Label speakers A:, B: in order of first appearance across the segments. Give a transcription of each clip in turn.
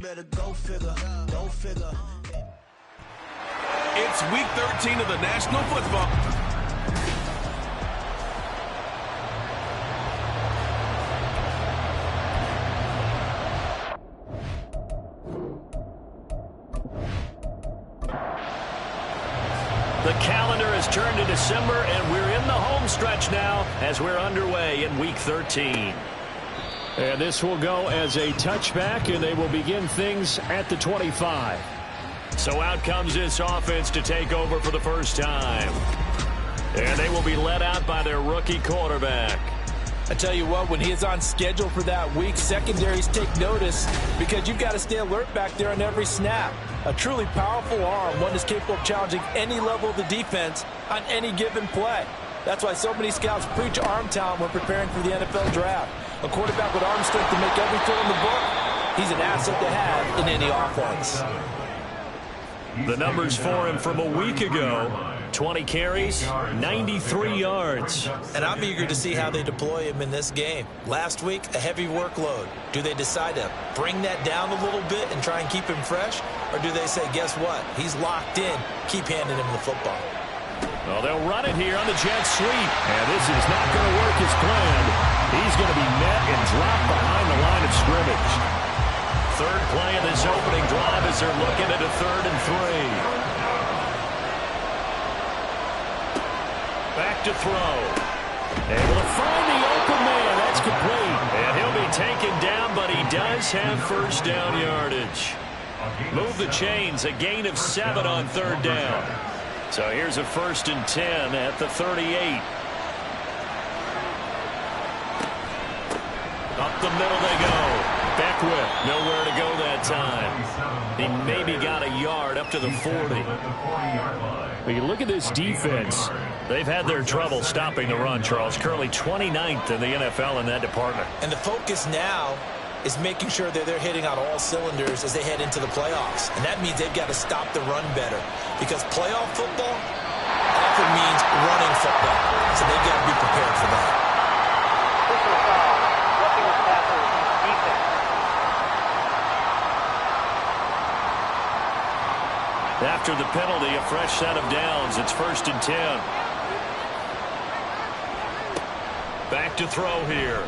A: better go figure, go figure.
B: It's week 13 of the National Football.
C: The calendar has turned to December, and we're in the home stretch now as we're underway in Week 13.
D: And this will go as a touchback, and they will begin things at the 25.
C: So out comes this offense to take over for the first time. And they will be led out by their rookie quarterback.
E: I tell you what, when he is on schedule for that week, secondaries take notice because you've got to stay alert back there on every snap. A truly powerful arm, one that's capable of challenging any level of the defense on any given play. That's why so many scouts preach arm talent when preparing for the NFL draft. A quarterback with arm strength to make every throw in the book, he's an asset to have in any offense.
C: The numbers for him from a week ago: 20 carries, 93 yards.
E: And I'm eager to see how they deploy him in this game. Last week, a heavy workload. Do they decide to bring that down a little bit and try and keep him fresh? Or do they say, guess what? He's locked in. Keep handing him the football.
C: Well, they'll run it here on the jet sweep. And this is not going to work as planned. He's going to be met and dropped behind the line of scrimmage. Third play of this opening drive as they're looking at a 3rd and 3. Back to throw. Able to find the open man. That's complete. And he'll be taken down, but he does have first down yardage. Move the chains. A gain of 7 on 3rd down. So here's a 1st and 10 at the 38. Up the middle they go. Beckwith, nowhere to go that time. He maybe got a yard up to the 40.
D: When you look at this defense,
C: They've had their trouble stopping the run, Charles. Currently 29th in the NFL in that department.
E: And the focus now is making sure that they're hitting on all cylinders as they head into the playoffs. And that means they've got to stop the run better. Because playoff football often means running football. So they've got to be prepared for that.
C: After the penalty, a fresh set of downs. It's 1st and 10. Back to throw here.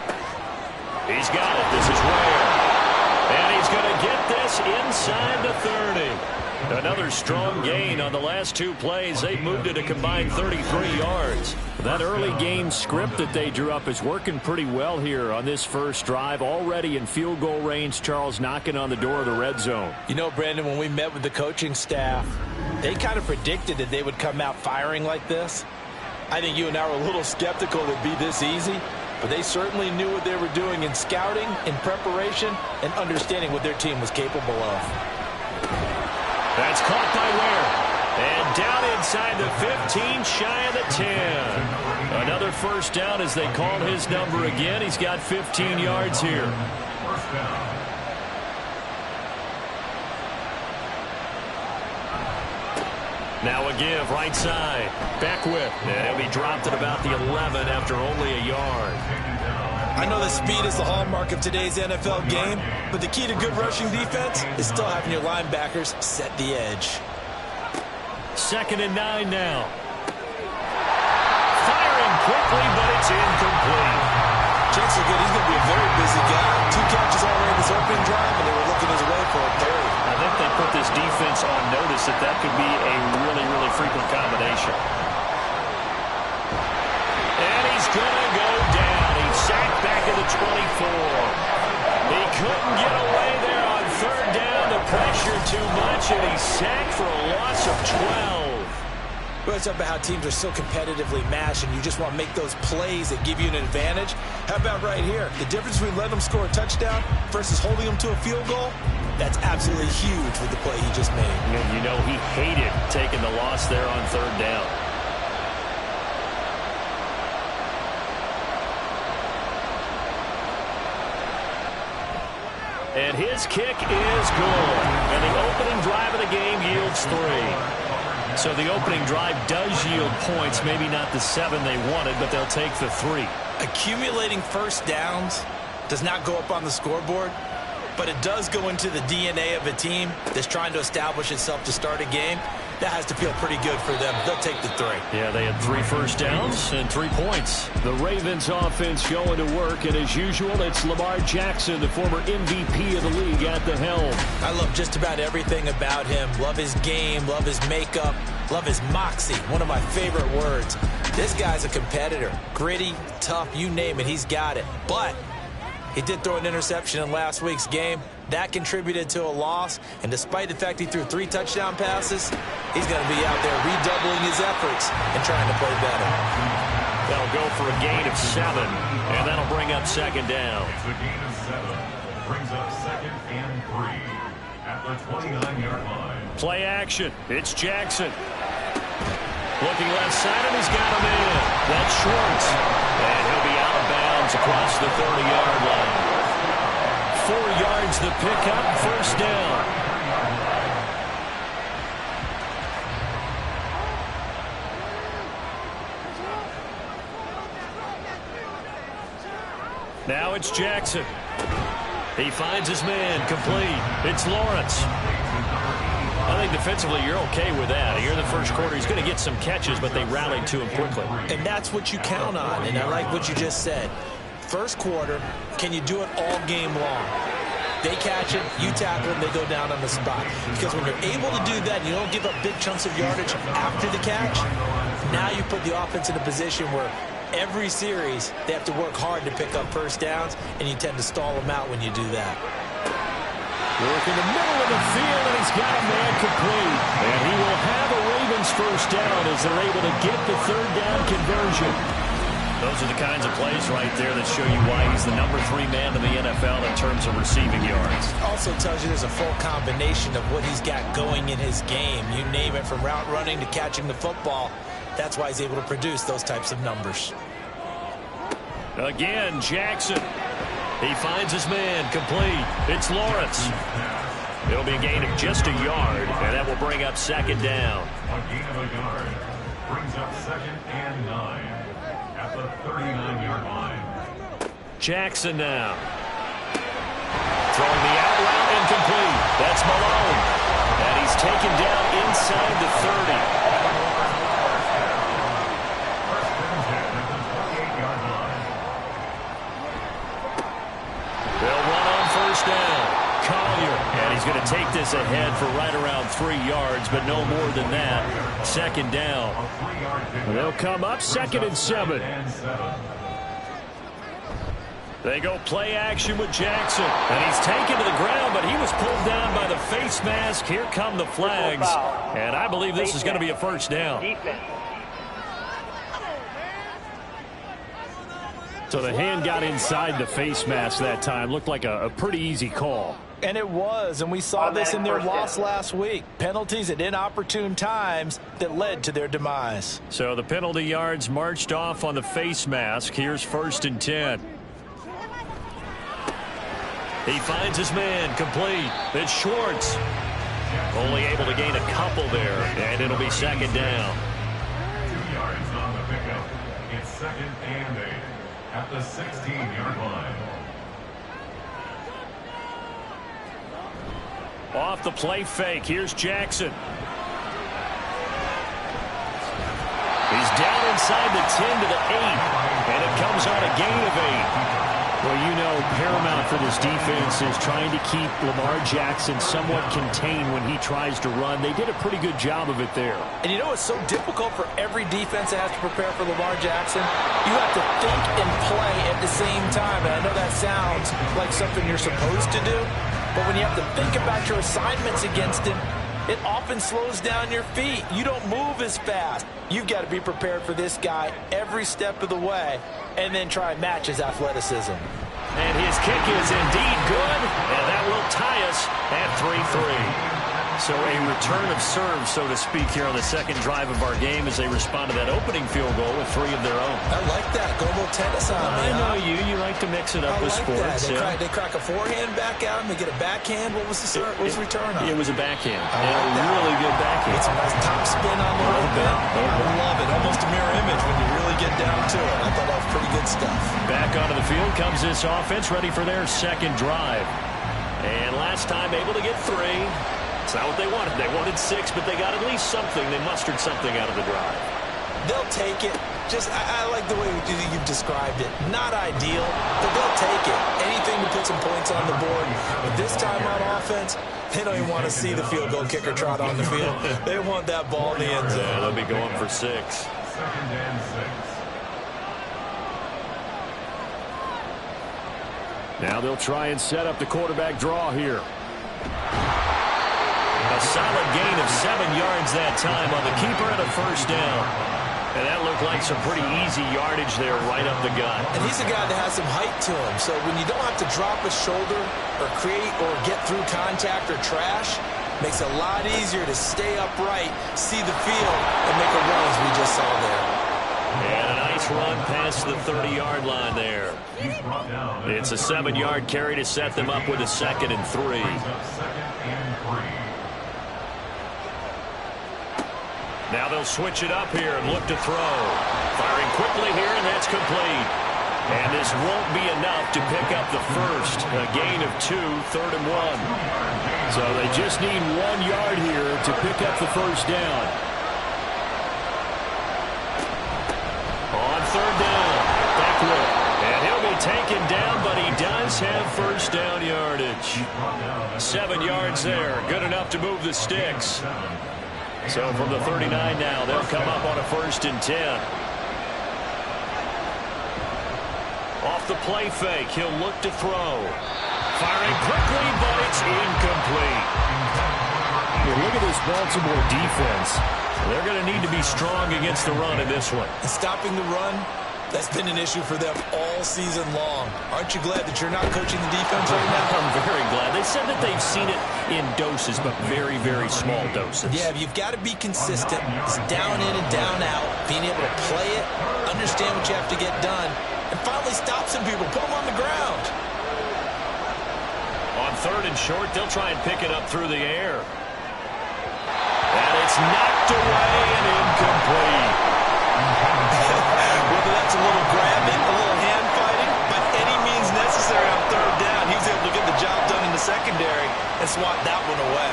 C: He's got it. This is rare. And he's going to get this inside the 30. Another strong gain on the last 2 plays. They've moved it a combined 33 yards.
D: That early game script that they drew up is working pretty well here on this first drive. Already in field goal range, Charles, knocking on the door of the red zone.
E: You know, Brandon, when we met with the coaching staff, they kind of predicted that they would come out firing like this. I think you and I were a little skeptical it would be this easy, but they certainly knew what they were doing in scouting, in preparation, and understanding what their team was capable of.
C: That's caught by Ware. And down inside the 15, shy of the 10. Another first down as they call his number again. He's got 15 yards here. Now a give, right side. Beckwith. And he'll be dropped at about the 11 after only a yard.
E: I know that speed is the hallmark of today's NFL game, but the key to good rushing defense is still having your linebackers set the edge.
C: 2nd and 9 now. Firing quickly, but it's incomplete.
E: Chance are good. He's going to be a very busy guy. 2 catches already in this opening drive, and they were looking his way for a 3rd.
C: I think they put this defense on notice that that could be a really, really frequent combination. And he's going to go down. He's sacked back at the 24. He couldn't get away there on 3rd down. The pressure too much, and he's sacked for a loss of 12.
E: Well, it's about how teams are so competitively matched, and you just want to make those plays that give you an advantage. How about right here? The difference between letting them score a touchdown versus holding them to a field goal, that's absolutely huge with the play he just made.
C: And you know he hated taking the loss there on 3rd down. And his kick is good. And the opening drive of the game yields 3. So the opening drive does yield points, maybe not the 7 they wanted, but they'll take the 3.
E: Accumulating first downs does not go up on the scoreboard, but it does go into the DNA of a team that's trying to establish itself to start a game. That has to feel pretty good for them. They'll take the 3.
D: Yeah, they had 3 first downs and 3 points. The Ravens offense going to work, and as usual, it's Lamar Jackson, the former MVP of the league, at the helm.
E: I love just about everything about him. Love his game, love his makeup, love his moxie, one of my favorite words. This guy's a competitor. Gritty, tough, you name it, he's got it. But he did throw an interception in last week's game. That contributed to a loss, and despite the fact he threw 3 touchdown passes, he's going to be out there redoubling his efforts and trying to play better.
D: They'll go for a gain of 7, and that'll bring up second down.
F: It's a gain of 7. Brings up 2nd and 3 at the 29-yard line.
D: Play action. It's Jackson. Looking left side, and he's got him in. That's Schwartz. And he'll be out of bounds across the 30-yard line. 4 yards the pickup, first down. Now it's Jackson. He finds his man, complete. It's Lawrence. I think defensively you're okay with that. Here in the first quarter, he's going to get some catches, but they rallied to him quickly.
E: And that's what you count on, and I like what you just said. First quarter, can you do it all game long? They catch it, you tackle them, they go down on the spot. Because when you're able to do that, you don't give up big chunks of yardage after the catch, now you put the offense in a position where every series they have to work hard to pick up first downs, and you tend to stall them out when you do that.
D: Work in the middle of the field, and he's got a man complete. And he will have a Ravens first down as they're able to get the 3rd down conversion. Those are the kinds of plays right there that show you why he's the number 3 man in the NFL in terms of receiving yards.
E: Also tells you there's a full combination of what he's got going in his game. You name it, from route running to catching the football. That's why he's able to produce those types of numbers.
D: Again, Jackson. He finds his man, complete. It's Lawrence. It'll be a gain of just a yard, and that will bring up second down.
F: A gain of a yard brings up 2nd and 9 at the 39-yard line.
D: Jackson now. Throwing the out route, incomplete. That's Malone. And he's taken down inside the 30. He's going to take this ahead for right around 3 yards, but no more than that. Second down. They'll come up 2nd and 7. They go play action with Jackson. And he's taken to the ground, but he was pulled down by the face mask. Here come the flags. And I believe this is going to be a first down. So the hand got inside the face mask that time. Looked like a pretty easy call.
E: And it was, and we saw this in their loss last week. Penalties at inopportune times that led to their demise.
D: So the penalty yards marched off on the face mask. Here's 1st and 10. He finds his man, complete. It's Schwartz. Only able to gain a couple there, and it'll be second down.
F: 2 yards on the pickup. It's 2nd and 8 at the 16-yard line.
D: Off the play fake. Here's Jackson. He's down inside the 10 to the 8. And it comes on a gain of 8. Well, you know, paramount for this defense is trying to keep Lamar Jackson somewhat contained when he tries to run. They did a pretty good job of it there.
E: And you know, it's so difficult for every defense that has to prepare for Lamar Jackson. You have to think and play at the same time. And I know that sounds like something you're supposed to do. But when you have to think about your assignments against him, it often slows down your feet. You don't move as fast. You've got to be prepared for this guy every step of the way and then try and match his athleticism.
D: And his kick is indeed good, and that will tie us at 3-3. So a return of serve, so to speak, here on the second drive of our game as they respond to that opening field goal with 3 of their own.
E: I like that. Go a little tennis on me.
D: I know you. You like to mix it up with sports.
E: They crack a forehand back out and they get a backhand. What was the return on?
D: It was a backhand. And a really good backhand.
E: It's a nice top spin on the road. I love it. Almost a mirror image when you really get down to it. I thought that was pretty good stuff.
D: Back onto the field comes this offense, ready for their second drive.
C: And last time able to get 3. It's not what they wanted. They wanted 6, but they got at least something. They mustered something out of the drive.
E: They'll take it. I like the way you've described it. Not ideal, but they'll take it. Anything to put some points on the board. But this time on offense, they don't even want to see the field goal kicker trot on the field. They want that ball in the end zone.
C: Yeah, they'll be going for 6.
F: Second and 6.
D: Now they'll try and set up the quarterback draw here.
C: A solid gain of 7 yards that time on the keeper and a first down. And that looked like some pretty easy yardage there right up the gut.
E: And he's a guy that has some height to him. So when you don't have to drop a shoulder or create or get through contact or trash, makes it a lot easier to stay upright, see the field, and make a run as we just saw there.
C: And a nice run past the 30-yard line there. It's a 7-yard carry to set them up with a 2nd and 3. Now they'll switch it up here and look to throw. Firing quickly here, and that's complete. And this won't be enough to pick up the first. A gain of 2, 3rd and 1.
D: So they just need 1 yard here to pick up the first down.
C: On 3rd down, Beckwith. And he'll be taken down, but he does have first down yardage. 7 yards there, good enough to move the sticks. So from the 39 now, they'll come up on a 1st and 10. Off the play fake, he'll look to throw. Firing quickly, but it's incomplete.
D: Look at this Baltimore defense.
C: They're going to need to be strong against the run in this one.
E: Stopping the run, that's been an issue for them all season long. Aren't you glad that you're not coaching the defense right now?
C: I'm very glad. They said that they've seen it in doses, but very, very small doses.
E: Yeah, you've got to be consistent. It's down in and down out. Being able to play it, understand what you have to get done, and finally stop some people, put them on the ground.
C: On 3rd and short, they'll try and pick it up through the air. And it's knocked away and incomplete.
E: Whether that's a little grabbing, a little hand fighting, by any means necessary on 3rd down, he was able to get the job done in the secondary and swat that one away.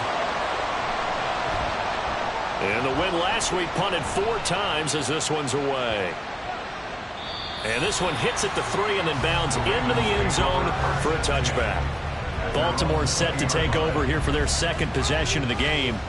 C: And the win last week punted 4 times as this one's away. And this one hits at the 3 and then bounds into the end zone for a touchback. Baltimore set to take over here for their 2nd possession of the game.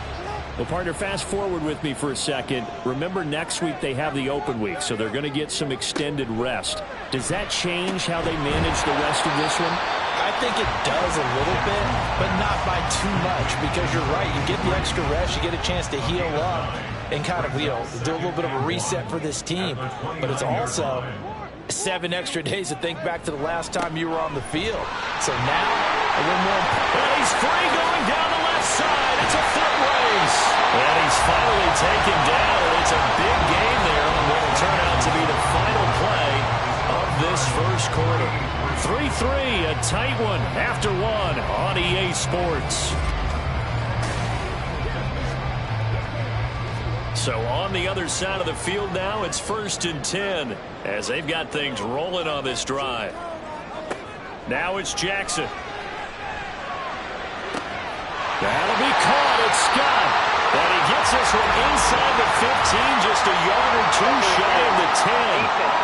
D: Well, partner, fast forward with me for a second. Remember, next week they have the open week, so they're going to get some extended rest. Does that change how they manage the rest of this one?
E: I think it does a little bit, but not by too much, because you're right. You get the extra rest, you get a chance to heal up and kind of, do a little bit of a reset for this team. But it's also 7 extra days to think back to the last time you were on the field. So now, a little more.
C: And he's free going down the left side. It's a foot race. And he's finally taken down, and it's a big game there on what will turn out to be the final play of this first quarter. 3-3, a tight one after 1 on EA Sports. So on the other side of the field now, it's 1st and 10 as they've got things rolling on this drive. Now it's Jackson.
D: That'll be caught. It's Scott.
C: And he gets this one inside the 15, just a yard or 2 shy of the 10.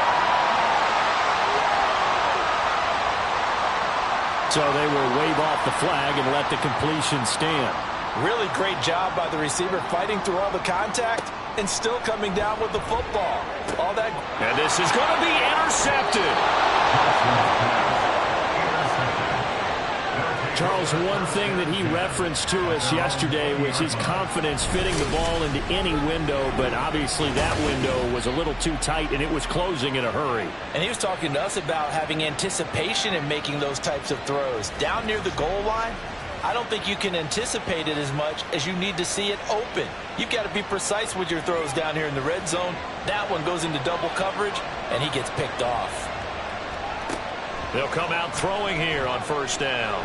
D: So they will wave off the flag and let the completion stand.
E: Really great job by the receiver fighting through all the contact and still coming down with the football. All that.
C: And this is going to be intercepted.
D: Charles, one thing that he referenced to us yesterday was his confidence fitting the ball into any window, but obviously that window was a little too tight and it was closing in a hurry.
E: And he was talking to us about having anticipation in making those types of throws. Down near the goal line, I don't think you can anticipate it as much as you need to see it open. You've got to be precise with your throws down here in the red zone. That one goes into double coverage, and he gets picked off.
C: They'll come out throwing here on 1st down.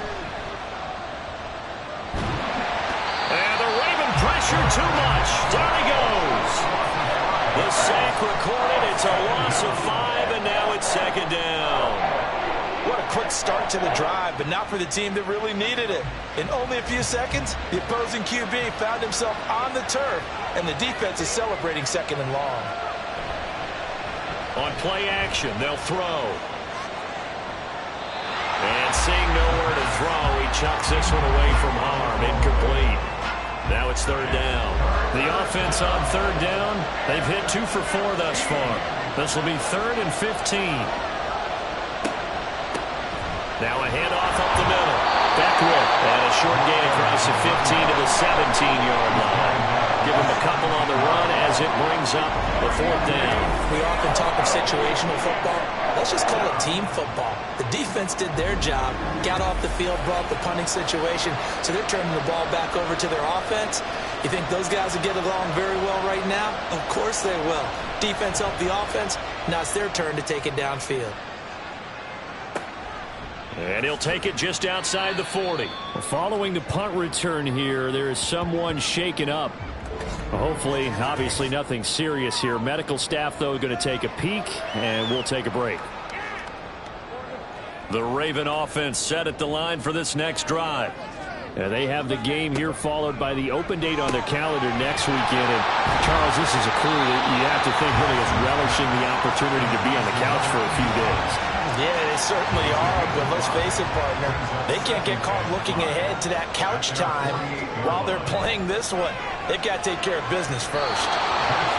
C: And the Raven pressure too much. Down he goes. The sack recorded. It's a loss of 5, and now it's 2nd down.
E: What a quick start to the drive, but not for the team that really needed it. In only a few seconds, the opposing QB found himself on the turf, and the defense is celebrating 2nd and long.
C: On play action, they'll throw. And seeing nowhere to throw, he chucks this one away from harm. Incomplete. Now it's 3rd down. The offense on 3rd down, they've hit 2 for 4 thus far. This will be 3rd and 15. Now a handoff up the middle. Beckwith, and a short gain across the 15 to the 17-yard line. Give him a couple on the run as it brings up the 4th down.
E: We often talk of situational football. Let's just call it team football. The defense did their job, got off the field, brought the punting situation, so they're turning the ball back over to their offense. You think those guys will get along very well right now? Of course they will. Defense helped the offense. Now it's their turn to take it downfield.
C: And he'll take it just outside the 40.
D: Following the punt return here, there is someone shaken up. Hopefully, obviously nothing serious here. Medical staff, though, going to take a peek, and we'll take a break.
C: The Raven offense set at the line for this next drive.
D: And they have the game here followed by the open date on their calendar next weekend. And Charles, this is a crew that you have to think really is relishing the opportunity to be on the couch for a few days.
E: Yeah, they certainly are, but let's face it, partner, they can't get caught looking ahead to that couch time while they're playing this one. They've got to take care of business first.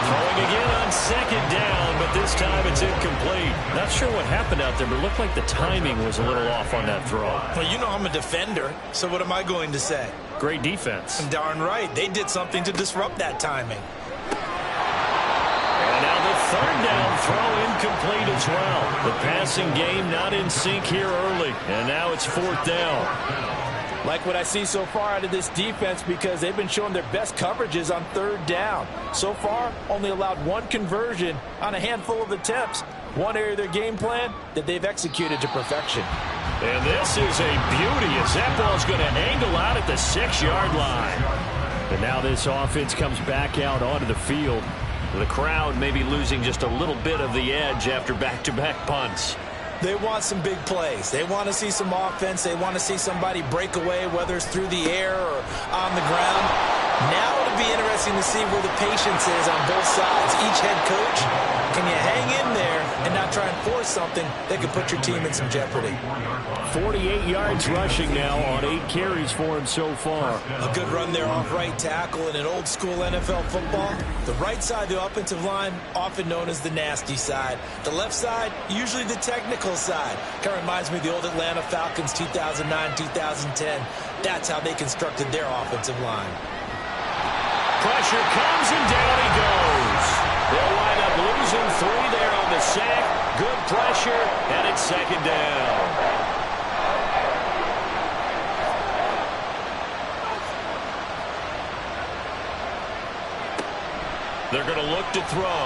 C: Throwing again on 2nd down, but this time it's incomplete.
D: Not sure what happened out there, but it looked like the timing was a little off on that throw.
E: Well, you know I'm a defender, so what am I going to say?
D: Great defense.
E: Darn right. They did something to disrupt that timing.
C: And now the 3rd down throw incomplete as well. The passing game not in sync here early, and now it's 4th down.
E: Like what I see so far out of this defense because they've been showing their best coverages on 3rd down. So far, only allowed 1 conversion on a handful of attempts. One area of their game plan that they've executed to perfection.
C: And this is a beauty as that ball's going to angle out at the 6-yard line.
D: And now this offense comes back out onto the field.
C: The crowd may be losing just a little bit of the edge after back-to-back punts.
E: They want some big plays. They want to see some offense. They want to see somebody break away, whether it's through the air or on the ground. Now it'll be interesting to see where the patience is on both sides. Each head coach, can you hang in there and not try and force something that could put your team in some jeopardy?
D: 48 yards rushing now on 8 carries for him so far.
E: A good run there off right tackle in an old school NFL football. The right side of the offensive line, often known as the nasty side. The left side, usually the technical side. Kind of reminds me of the old Atlanta Falcons 2009, 2010. That's how they constructed their offensive line.
C: Pressure comes and down he goes. They'll wind up losing 3 there on the sack. Good pressure, and it's 2nd down. They're going to look to throw.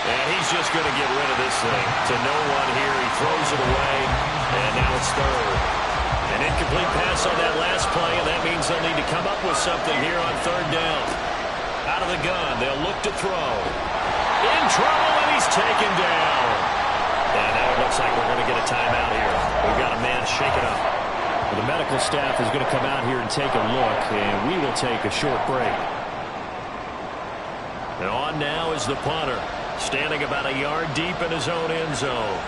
C: And he's just going to get rid of this thing. To no one here. He throws it away, and now it's 3rd. An incomplete pass on that last play, and that means they'll need to come up with something here on 3rd down. Out of the gun, they'll look to throw. In trouble, and he's taken down. And now it looks like we're going to get a timeout here. We've got a man shaken up.
D: Well, the medical staff is going to come out here and take a look, and we will take a short break.
C: And on now is the punter, standing about a yard deep in his own end zone.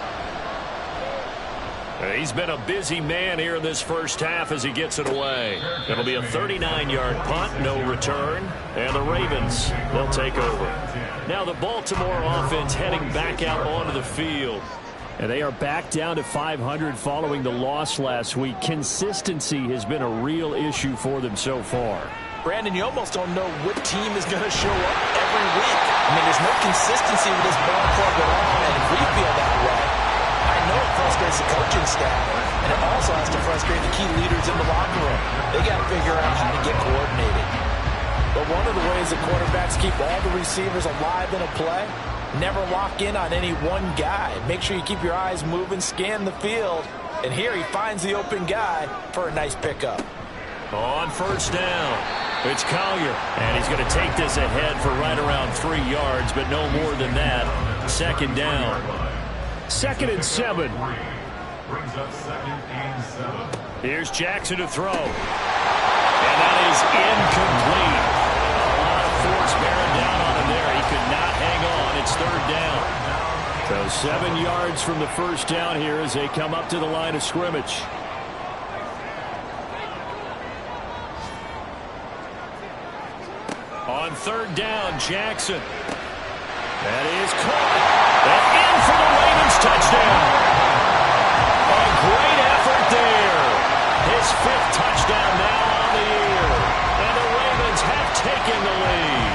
C: He's been a busy man here in this first half as he gets it away. It'll be a 39-yard punt, no return, and the Ravens, they'll take over. Now the Baltimore offense heading back out onto the field.
D: And they are back down to 500 following the loss last week. Consistency has been a real issue for them so far.
E: Brandon, you almost don't know what team is going to show up every week. I mean, there's no consistency with this ball club at all, and if we feel that way, I know it frustrates the coaching staff, and it also has to frustrate the key leaders in the locker room. They got to figure out how to get coordinated. But one of the ways that quarterbacks keep all the receivers alive in a play, never lock in on any one guy. Make sure you keep your eyes moving, scan the field, and here he finds the open guy for a nice pickup.
C: On 1st down, it's Collier, and he's going to take this ahead for right around 3 yards, but no more than that. 2nd down.
D: 2nd and 7.
F: Brings up 2nd and 7.
D: Here's Jackson to throw. And that is incomplete. A lot of force bearing down on him there. He could not hang on. It's 3rd down. So 7 yards from the first down here as they come up to the line of scrimmage. On 3rd down, Jackson. That is caught. And in for the Ravens touchdown. A great effort there. His 5th touchdown now on the year. And the Ravens have taken the lead.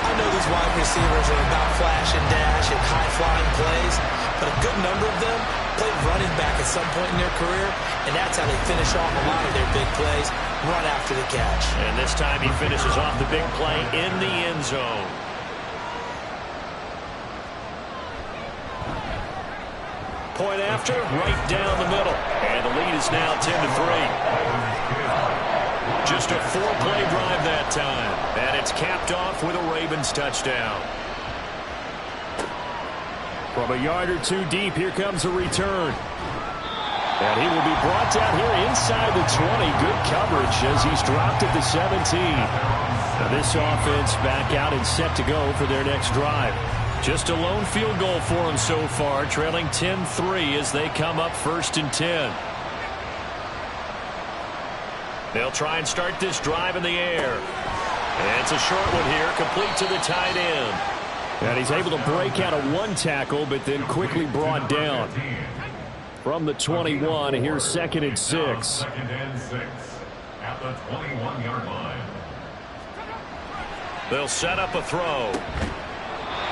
E: I know these wide receivers are about flash and dash and high-flying plays, but a good number of them played running back at some point in their career, and that's how they finish off a lot of their big plays, run after the catch.
D: And this time he finishes off the big play in the end zone. Point after, right down the middle. And the lead is now 10-3. Just a 4-play drive that time. And it's capped off with a Ravens touchdown. From a yard or 2 deep, here comes a return. And he will be brought down here inside the 20. Good coverage as he's dropped at the 17. Now this offense back out and set to go for their next drive. Just a lone field goal for him so far, trailing 10-3 as they come up 1st and 10. They'll try and start this drive in the air. And it's a short one here, complete to the tight end. And he's able to break out of 1 tackle, but then quickly brought down. From the 21, here's 2nd and 6.
F: 2nd and 6 at the 21-yard line.
D: They'll set up a throw.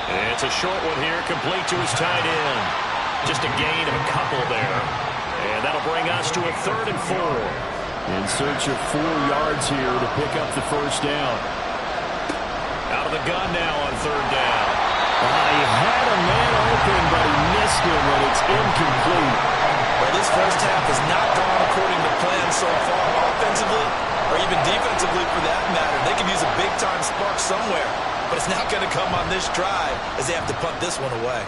D: And it's a short one here, complete to his tight end. Just a gain of a couple there. And that'll bring us to a 3rd and 4. In search of 4 yards here to pick up the first down. Out of the gun now on 3rd down. He had a man open, but he missed him, and it's incomplete.
E: Well, this first half has not gone according to plan so far, offensively or even defensively for that matter. They could use a big-time spark somewhere, but it's not going to come on this drive as they have to punt this one away.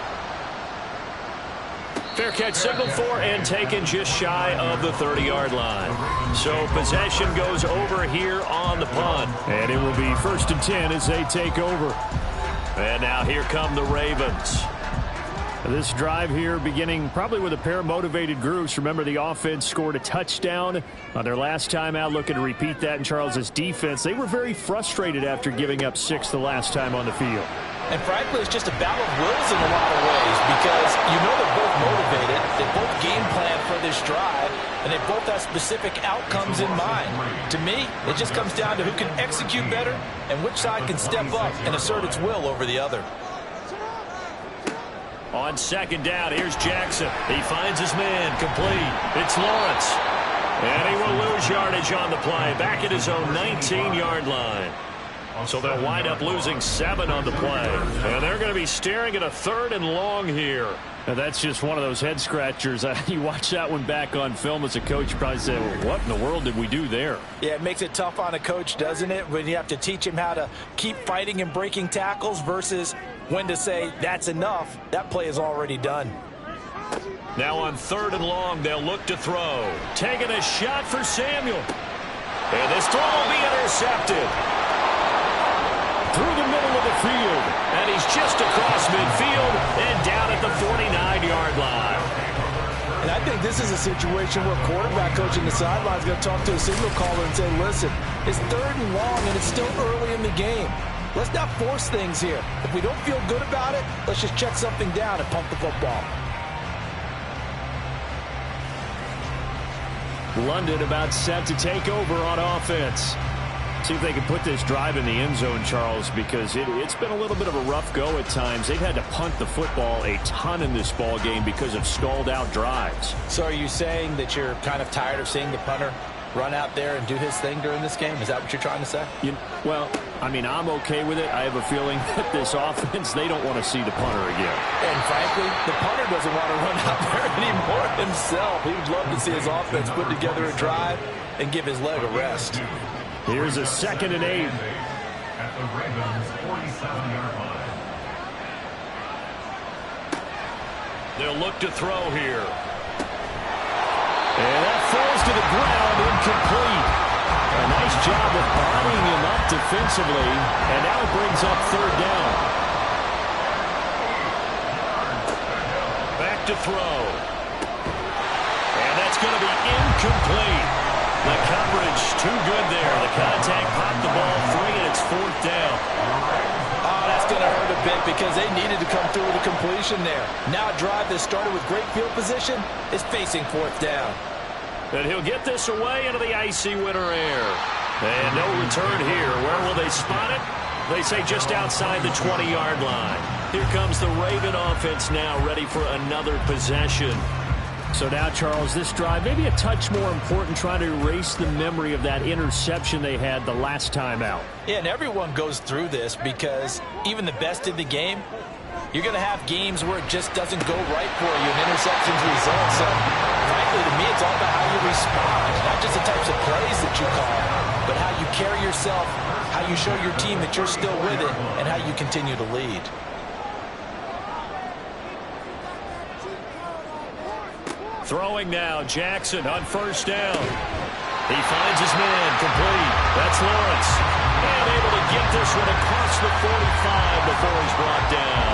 D: Fair catch signaled for and taken just shy of the 30-yard line. So possession goes over here on the punt. And it will be 1st and 10 as they take over. And now here come the Ravens. This drive here beginning probably with a pair of motivated groups. Remember, the offense scored a touchdown on their last time out, looking to repeat that in Charles's defense. They were very frustrated after giving up 6 the last time on the field.
E: And frankly, it's just a battle of wills in a lot of ways because you know they're both motivated. They both game plan for this drive, and they both have specific outcomes in mind. To me, it just comes down to who can execute better and which side can step up and assert its will over the other.
D: On 2nd down, here's Jackson. He finds his man, complete. It's Lawrence. And he will lose yardage on the play, back at his own 19-yard line. So they'll wind up losing 7 on the play. And they're going to be staring at a 3rd and long here. And that's just one of those head scratchers. You watch that one back on film as a coach, you probably say, well, what in the world did we do there?
E: Yeah, it makes it tough on a coach, doesn't it? When you have to teach him how to keep fighting and breaking tackles versus when to say, that's enough. That play is already done.
D: Now on 3rd and long, they'll look to throw. Taking a shot for Samuel. And this throw will be intercepted. Through the middle of the field. And he's just across midfield and down at the 49-yard line.
E: And I think this is a situation where quarterback coach in the sideline is going to talk to a signal caller and say, listen, it's 3rd and long and it's still early in the game. Let's not force things here. If we don't feel good about it, let's just check something down and pump the football.
D: London about set to take over on offense. See if they can put this drive in the end zone, Charles, because it's been a little bit of a rough go at times. They've had to punt the football a ton in this ball game because of stalled out drives.
E: So are you saying that you're kind of tired of seeing the punter run out there and do his thing during this game? Is that what you're trying to say?
D: Well, I mean, I'm okay with it. I have a feeling that this offense, they don't want to see the punter again.
E: And frankly, the punter doesn't want to run out there anymore himself. He would love to see his offense put together a drive and give his leg a rest.
D: Here's a 2nd and 8.
F: At the Ravens' 47-yard line.
C: They'll look to throw here. And that falls to the ground, incomplete. A nice job of bodying him up defensively, and now it brings up third down. Back to throw. And that's going to be incomplete. The coverage too good there. The contact popped the ball free, and it's fourth down.
E: Oh, that's going to hurt a bit because they needed to come through with a completion there. Now a drive that started with great field position is facing fourth down.
C: And he'll get this away into the icy winter air. And no return here. Where will they spot it? They say just outside the 20-yard line. Here comes the Raven offense now, ready for another possession. So now, Charles, this drive maybe a touch more important, trying to erase the memory of that interception they had the last time out.
E: Yeah, and everyone goes through this because even the best in the game, you're going to have games where it just doesn't go right for you and interceptions result. So, frankly, to me, it's all about how you respond, not just the types of plays that you call, but how you carry yourself, how you show your team that you're still with it, and how you continue to lead.
C: Throwing now, Jackson on first down. He finds his man, complete. That's Lawrence. And able to get this one across the 45 before he's brought down.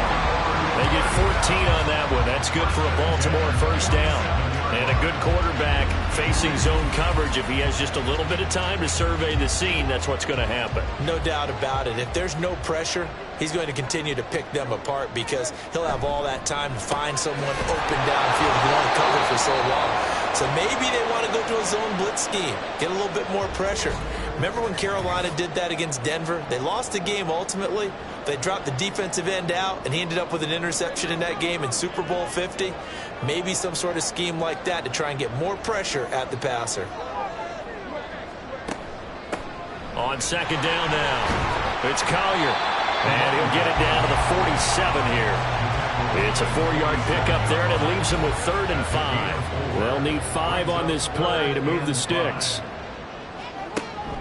C: They get 14 on that one. That's good for a Baltimore first down. And a good quarterback facing zone coverage. If he has just a little bit of time to survey the scene, that's what's going to happen.
E: No doubt about it. If there's no pressure, he's going to continue to pick them apart because he'll have all that time to find someone open downfield who won't cover for so long. So maybe they want to go to a zone blitz scheme, get a little bit more pressure. Remember when Carolina did that against Denver? They lost the game ultimately. They dropped the defensive end out, and he ended up with an interception in that game in Super Bowl 50. Maybe some sort of scheme like that to try and get more pressure at the passer.
C: On second down now, it's Collier. And he'll get it down to the 47 here. It's a 4-yard pickup there, and it leaves him with 3rd and 5. They'll need 5 on this play to move the sticks.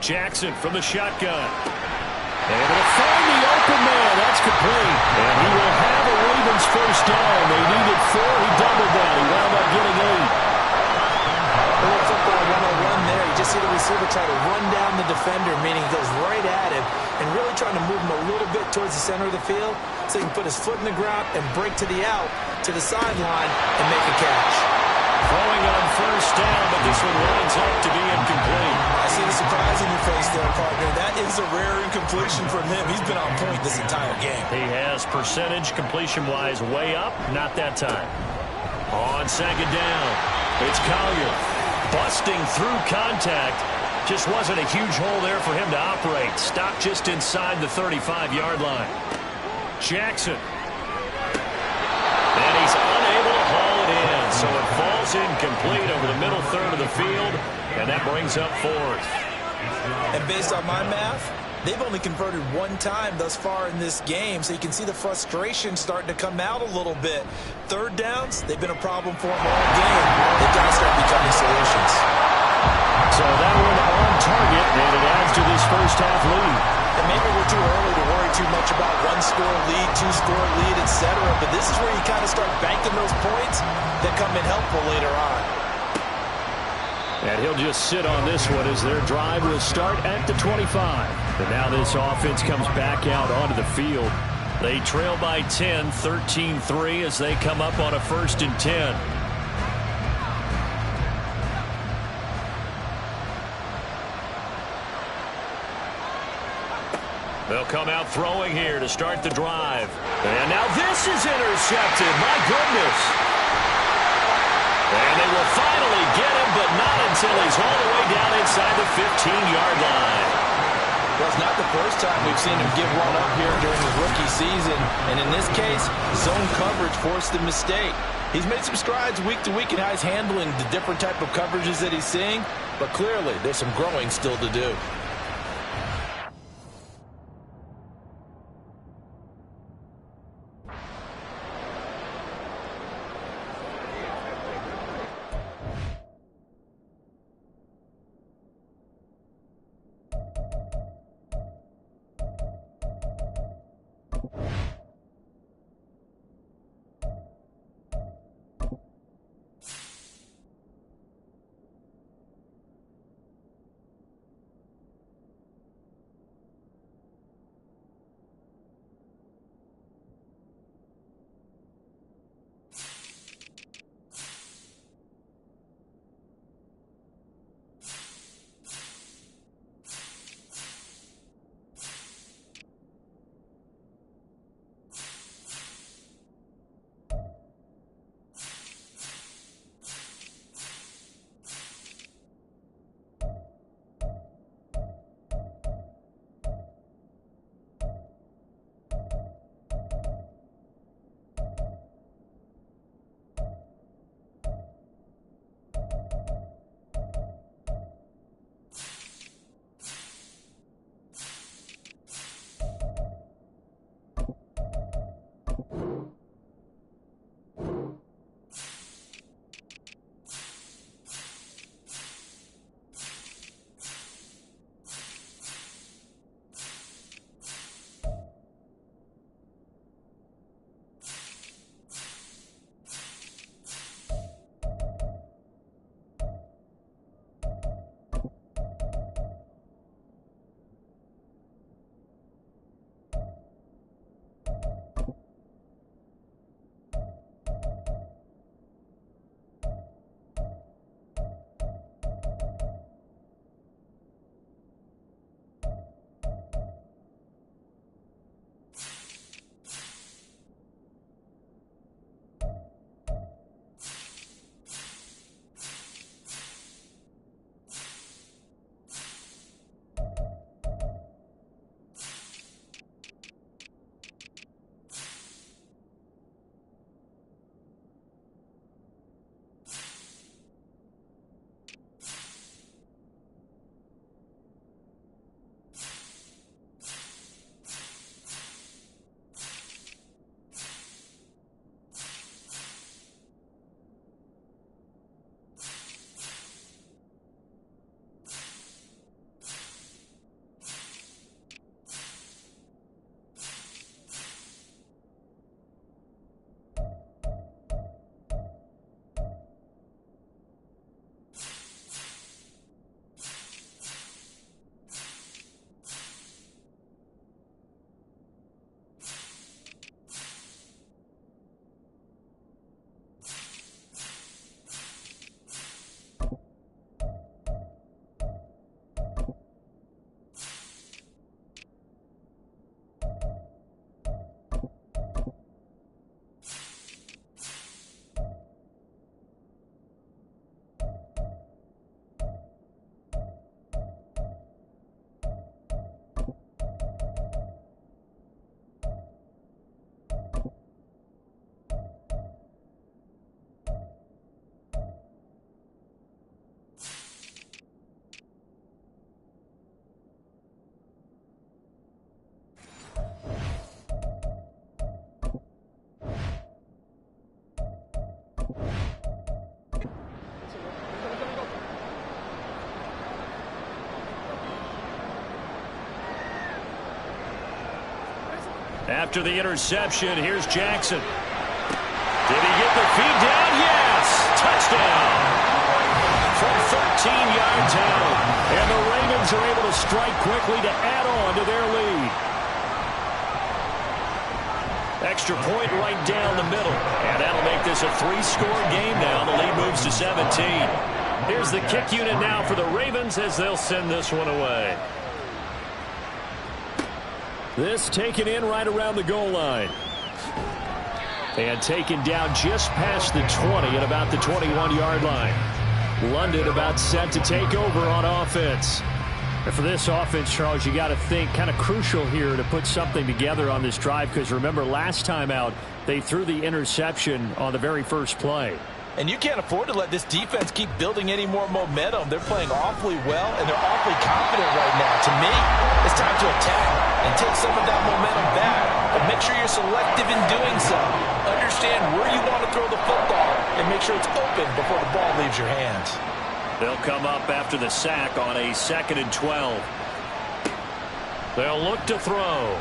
C: Jackson from the shotgun. Able to find the open man. That's complete. And he will have a Ravens first down. They needed 4. He doubled that. He wound up getting 8.
E: A little football 101 there. You just see the receiver try to run down the defender, meaning he goes right at him and really trying to move him a little bit towards the center of the field so he can put his foot in the ground and break to the out, to the sideline, and make a catch.
C: Throwing on first down, but this one lines up to be incomplete.
E: I see the surprise in your face there, partner. That is a rare incompletion from him. He's been on point this entire game.
C: He has percentage completion-wise way up, not that time. On second down, it's Collier. Busting through contact. Just wasn't a huge hole there for him to operate. Stopped just inside the 35-yard line. Jackson. And he's unable to haul it in. So it falls incomplete over the middle third of the field. And that brings up 4th.
E: And based on my math, they've only converted 1 time thus far in this game, so you can see the frustration starting to come out a little bit. 3rd downs, they've been a problem for them all game. They've got to start becoming solutions.
C: So that one on target, and it adds to this first half lead.
E: And maybe we're too early to worry too much about 1-score lead, 2-score lead, etc. But this is where you kind of start banking those points that come in helpful later on.
C: And he'll just sit on this one as their drive will start at the 25. And now this offense comes back out onto the field. They trail by 10, 13-3 as they come up on a 1st and 10. They'll come out throwing here to start the drive. And now this is intercepted. My goodness. And they will finally get him, but not until he's all the way down inside the 15-yard line.
E: Well, it's not the first time we've seen him give one up here during his rookie season. And in this case, zone coverage forced the mistake. He's made some strides week to week in how he's handling the different type of coverages that he's seeing. But clearly, there's some growing still to do.
C: After the interception, here's Jackson. Did he get the feed down? Yes! Touchdown! From 13 yards out. And the Ravens are able to strike quickly to add on to their lead. Extra point right down the middle. And that'll make this a 3-score game now. The lead moves to 17. Here's the kick unit now for the Ravens as they'll send this one away. This taken in right around the goal line. And taken down just past the 20 at about the 21-yard line. London about set to take over on offense.
D: And for this offense, Charles, you got to think kind of crucial here to put something together on this drive, because remember last time out they threw the interception on the very first play.
E: And you can't afford to let this defense keep building any more momentum. They're playing awfully well, and they're awfully confident right now. To me, it's time to attack and take some of that momentum back. But make sure you're selective in doing so. Understand where you want to throw the football and make sure it's open before the ball leaves your hands.
C: They'll come up after the sack on a 2nd and 12. They'll look to throw.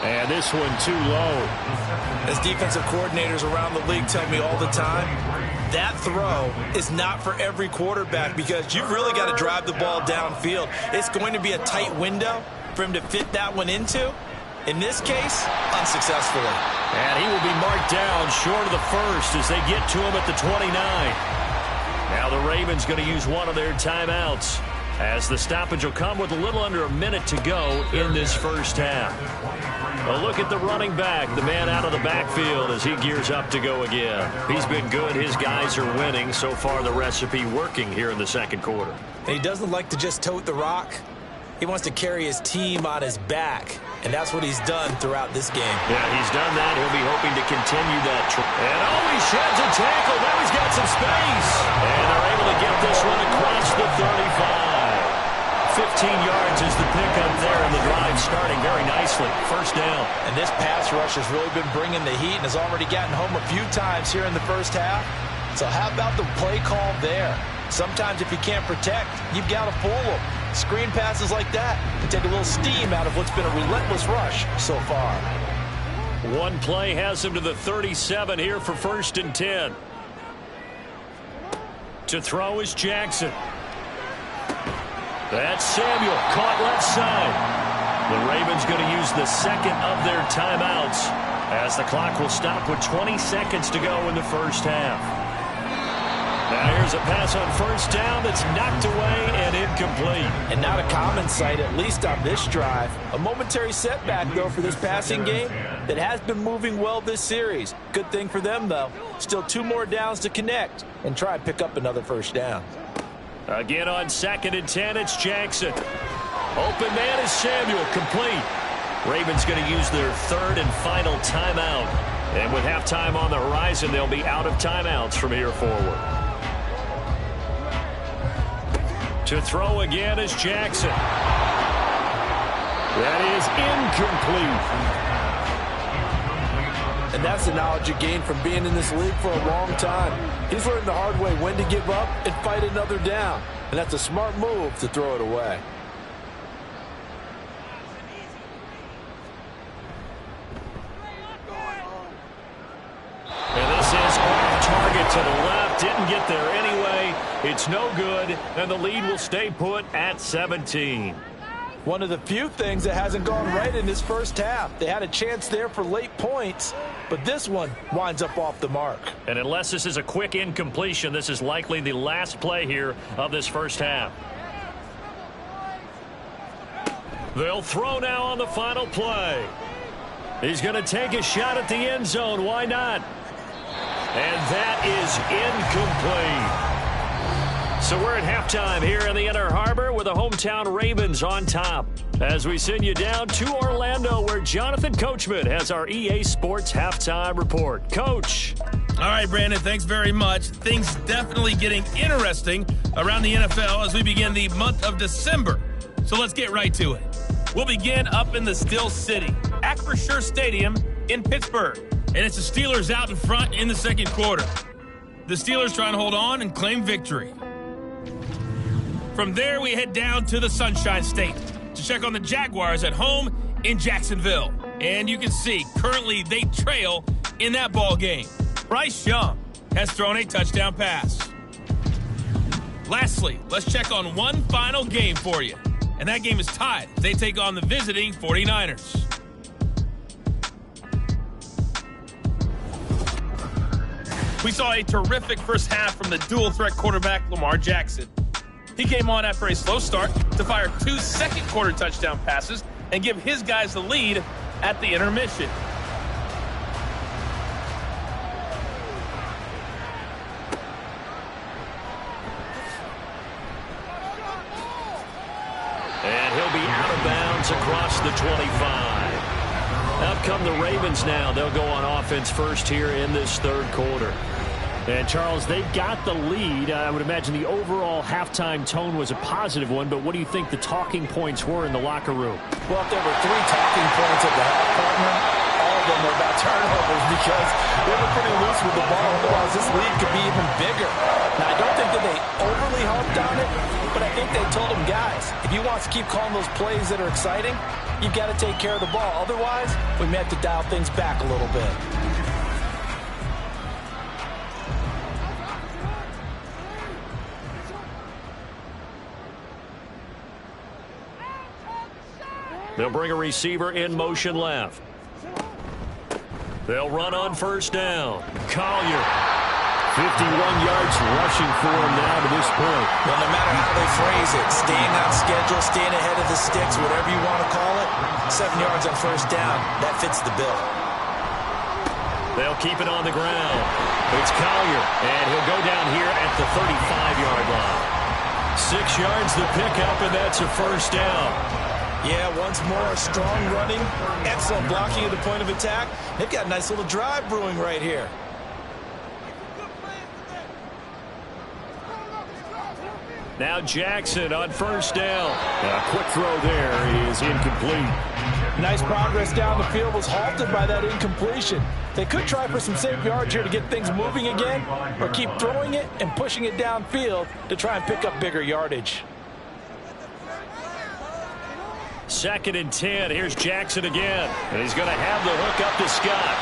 C: And this one too low.
E: As defensive coordinators around the league tell me all the time, that throw is not for every quarterback, because you've really got to drive the ball downfield. It's going to be a tight window for him to fit that one into. In this case, unsuccessfully.
C: And he will be marked down short of the first as they get to him at the 29. Now the Ravens going to use one of their timeouts, as the stoppage will come with a little under a minute to go in this first half. A look at the running back, the man out of the backfield as he gears up to go again. He's been good. His guys are winning. So far, the recipe working here in the second quarter.
E: And he doesn't like to just tote the rock. He wants to carry his team on his back, and that's what he's done throughout this game.
C: Yeah, he's done that. He'll be hoping to continue that. And he sheds a tackle. Now he's got some space. And they're able to get this one across the 35. 15 yards is the pickup there, and the drive starting very nicely. First down. And this pass rush has really been bringing the heat and has already gotten home a few times here in the first half. So how about the play call there? Sometimes if you can't protect, you've got to fool them. Screen passes like that can take a little steam out of what's been a relentless rush so far. One play has him to the 37 here for 1st and 10. To throw is Jackson. That's Samuel, caught left side. The Ravens going to use the second of their timeouts as the clock will stop with 20 seconds to go in the first half. Now here's a pass on first down that's knocked away and incomplete.
E: And not a common sight, at least on this drive. A momentary setback, though, for this passing game that has been moving well this series. Good thing for them, though. Still 2 more downs to connect and try and pick up another first down.
C: Again on 2nd and 10, it's Jackson. Open man is Samuel, complete. Ravens going to use their 3rd and final timeout. And with halftime on the horizon, they'll be out of timeouts from here forward. To throw again is Jackson. That is incomplete.
E: And that's the knowledge you gain from being in this league for a long time. He's learned the hard way when to give up and fight another down. And that's a smart move to throw it away.
C: And this is off target to the left. Didn't get there anyway. It's no good. And the lead will stay put at 17.
E: One of the few things that hasn't gone right in this first half. They had a chance there for late points, but this one winds up off the mark.
C: And unless this is a quick incompletion, this is likely the last play here of this first half. They'll throw now on the final play. He's going to take a shot at the end zone. Why not? And that is incomplete. So we're at halftime here in the Inner Harbor with the hometown Ravens on top. As we send you down to Orlando, where Jonathan Coachman has our EA Sports halftime report. Coach.
B: All right, Brandon, thanks very much. Things definitely getting interesting around the NFL as we begin the month of December. So let's get right to it. We'll begin up in the Steel City, Acrisure Stadium in Pittsburgh. And it's the Steelers out in front in the second quarter. The Steelers trying to hold on and claim victory. From there, we head down to the Sunshine State, to check on the Jaguars at home in Jacksonville. And you can see, currently they trail in that ball game. Bryce Young has thrown a touchdown pass. Lastly, let's check on one final game for you. And that game is tied. They take on the visiting 49ers. We saw a terrific first half from the dual-threat quarterback, Lamar Jackson. He came on after a slow start to fire 2 second-quarter touchdown passes and give his guys the lead at the intermission.
C: And he'll be out of bounds across the 25. Out come the Ravens now. They'll go on offense first here in this third quarter.
D: And, Charles, they've got the lead. I would imagine the overall halftime tone was a positive one, but what do you think the talking points were in the locker room?
E: Well, if there were 3 talking points at the half, partner, all of them were about turnovers because they were pretty loose with the ball. Otherwise, this lead could be even bigger. Now, I don't think that they overly harped on it, but I think they told them, guys, if you want to keep calling those plays that are exciting, you've got to take care of the ball. Otherwise, we may have to dial things back a little bit.
C: They'll bring a receiver in motion left. They'll run on first down. Collier.
D: 51 yards rushing for him now to this point.
E: Well, no matter how they phrase it, staying on schedule, staying ahead of the sticks, whatever you want to call it, 7 yards on first down, that fits the bill.
C: They'll keep it on the ground. It's Collier, and he'll go down here at the 35-yard line. 6 yards the pickup, and that's a first down.
E: Yeah, once more, strong running, excellent blocking at the point of attack. They've got a nice little drive brewing right here.
C: Now Jackson on first down.
D: A quick throw there is incomplete.
E: Nice progress down the field was halted by that incompletion. They could try for some safe yards here to get things moving again, or keep throwing it and pushing it downfield to try and pick up bigger yardage.
C: 2nd and 10. Here's Jackson again. And he's going to have the hook up to Scott.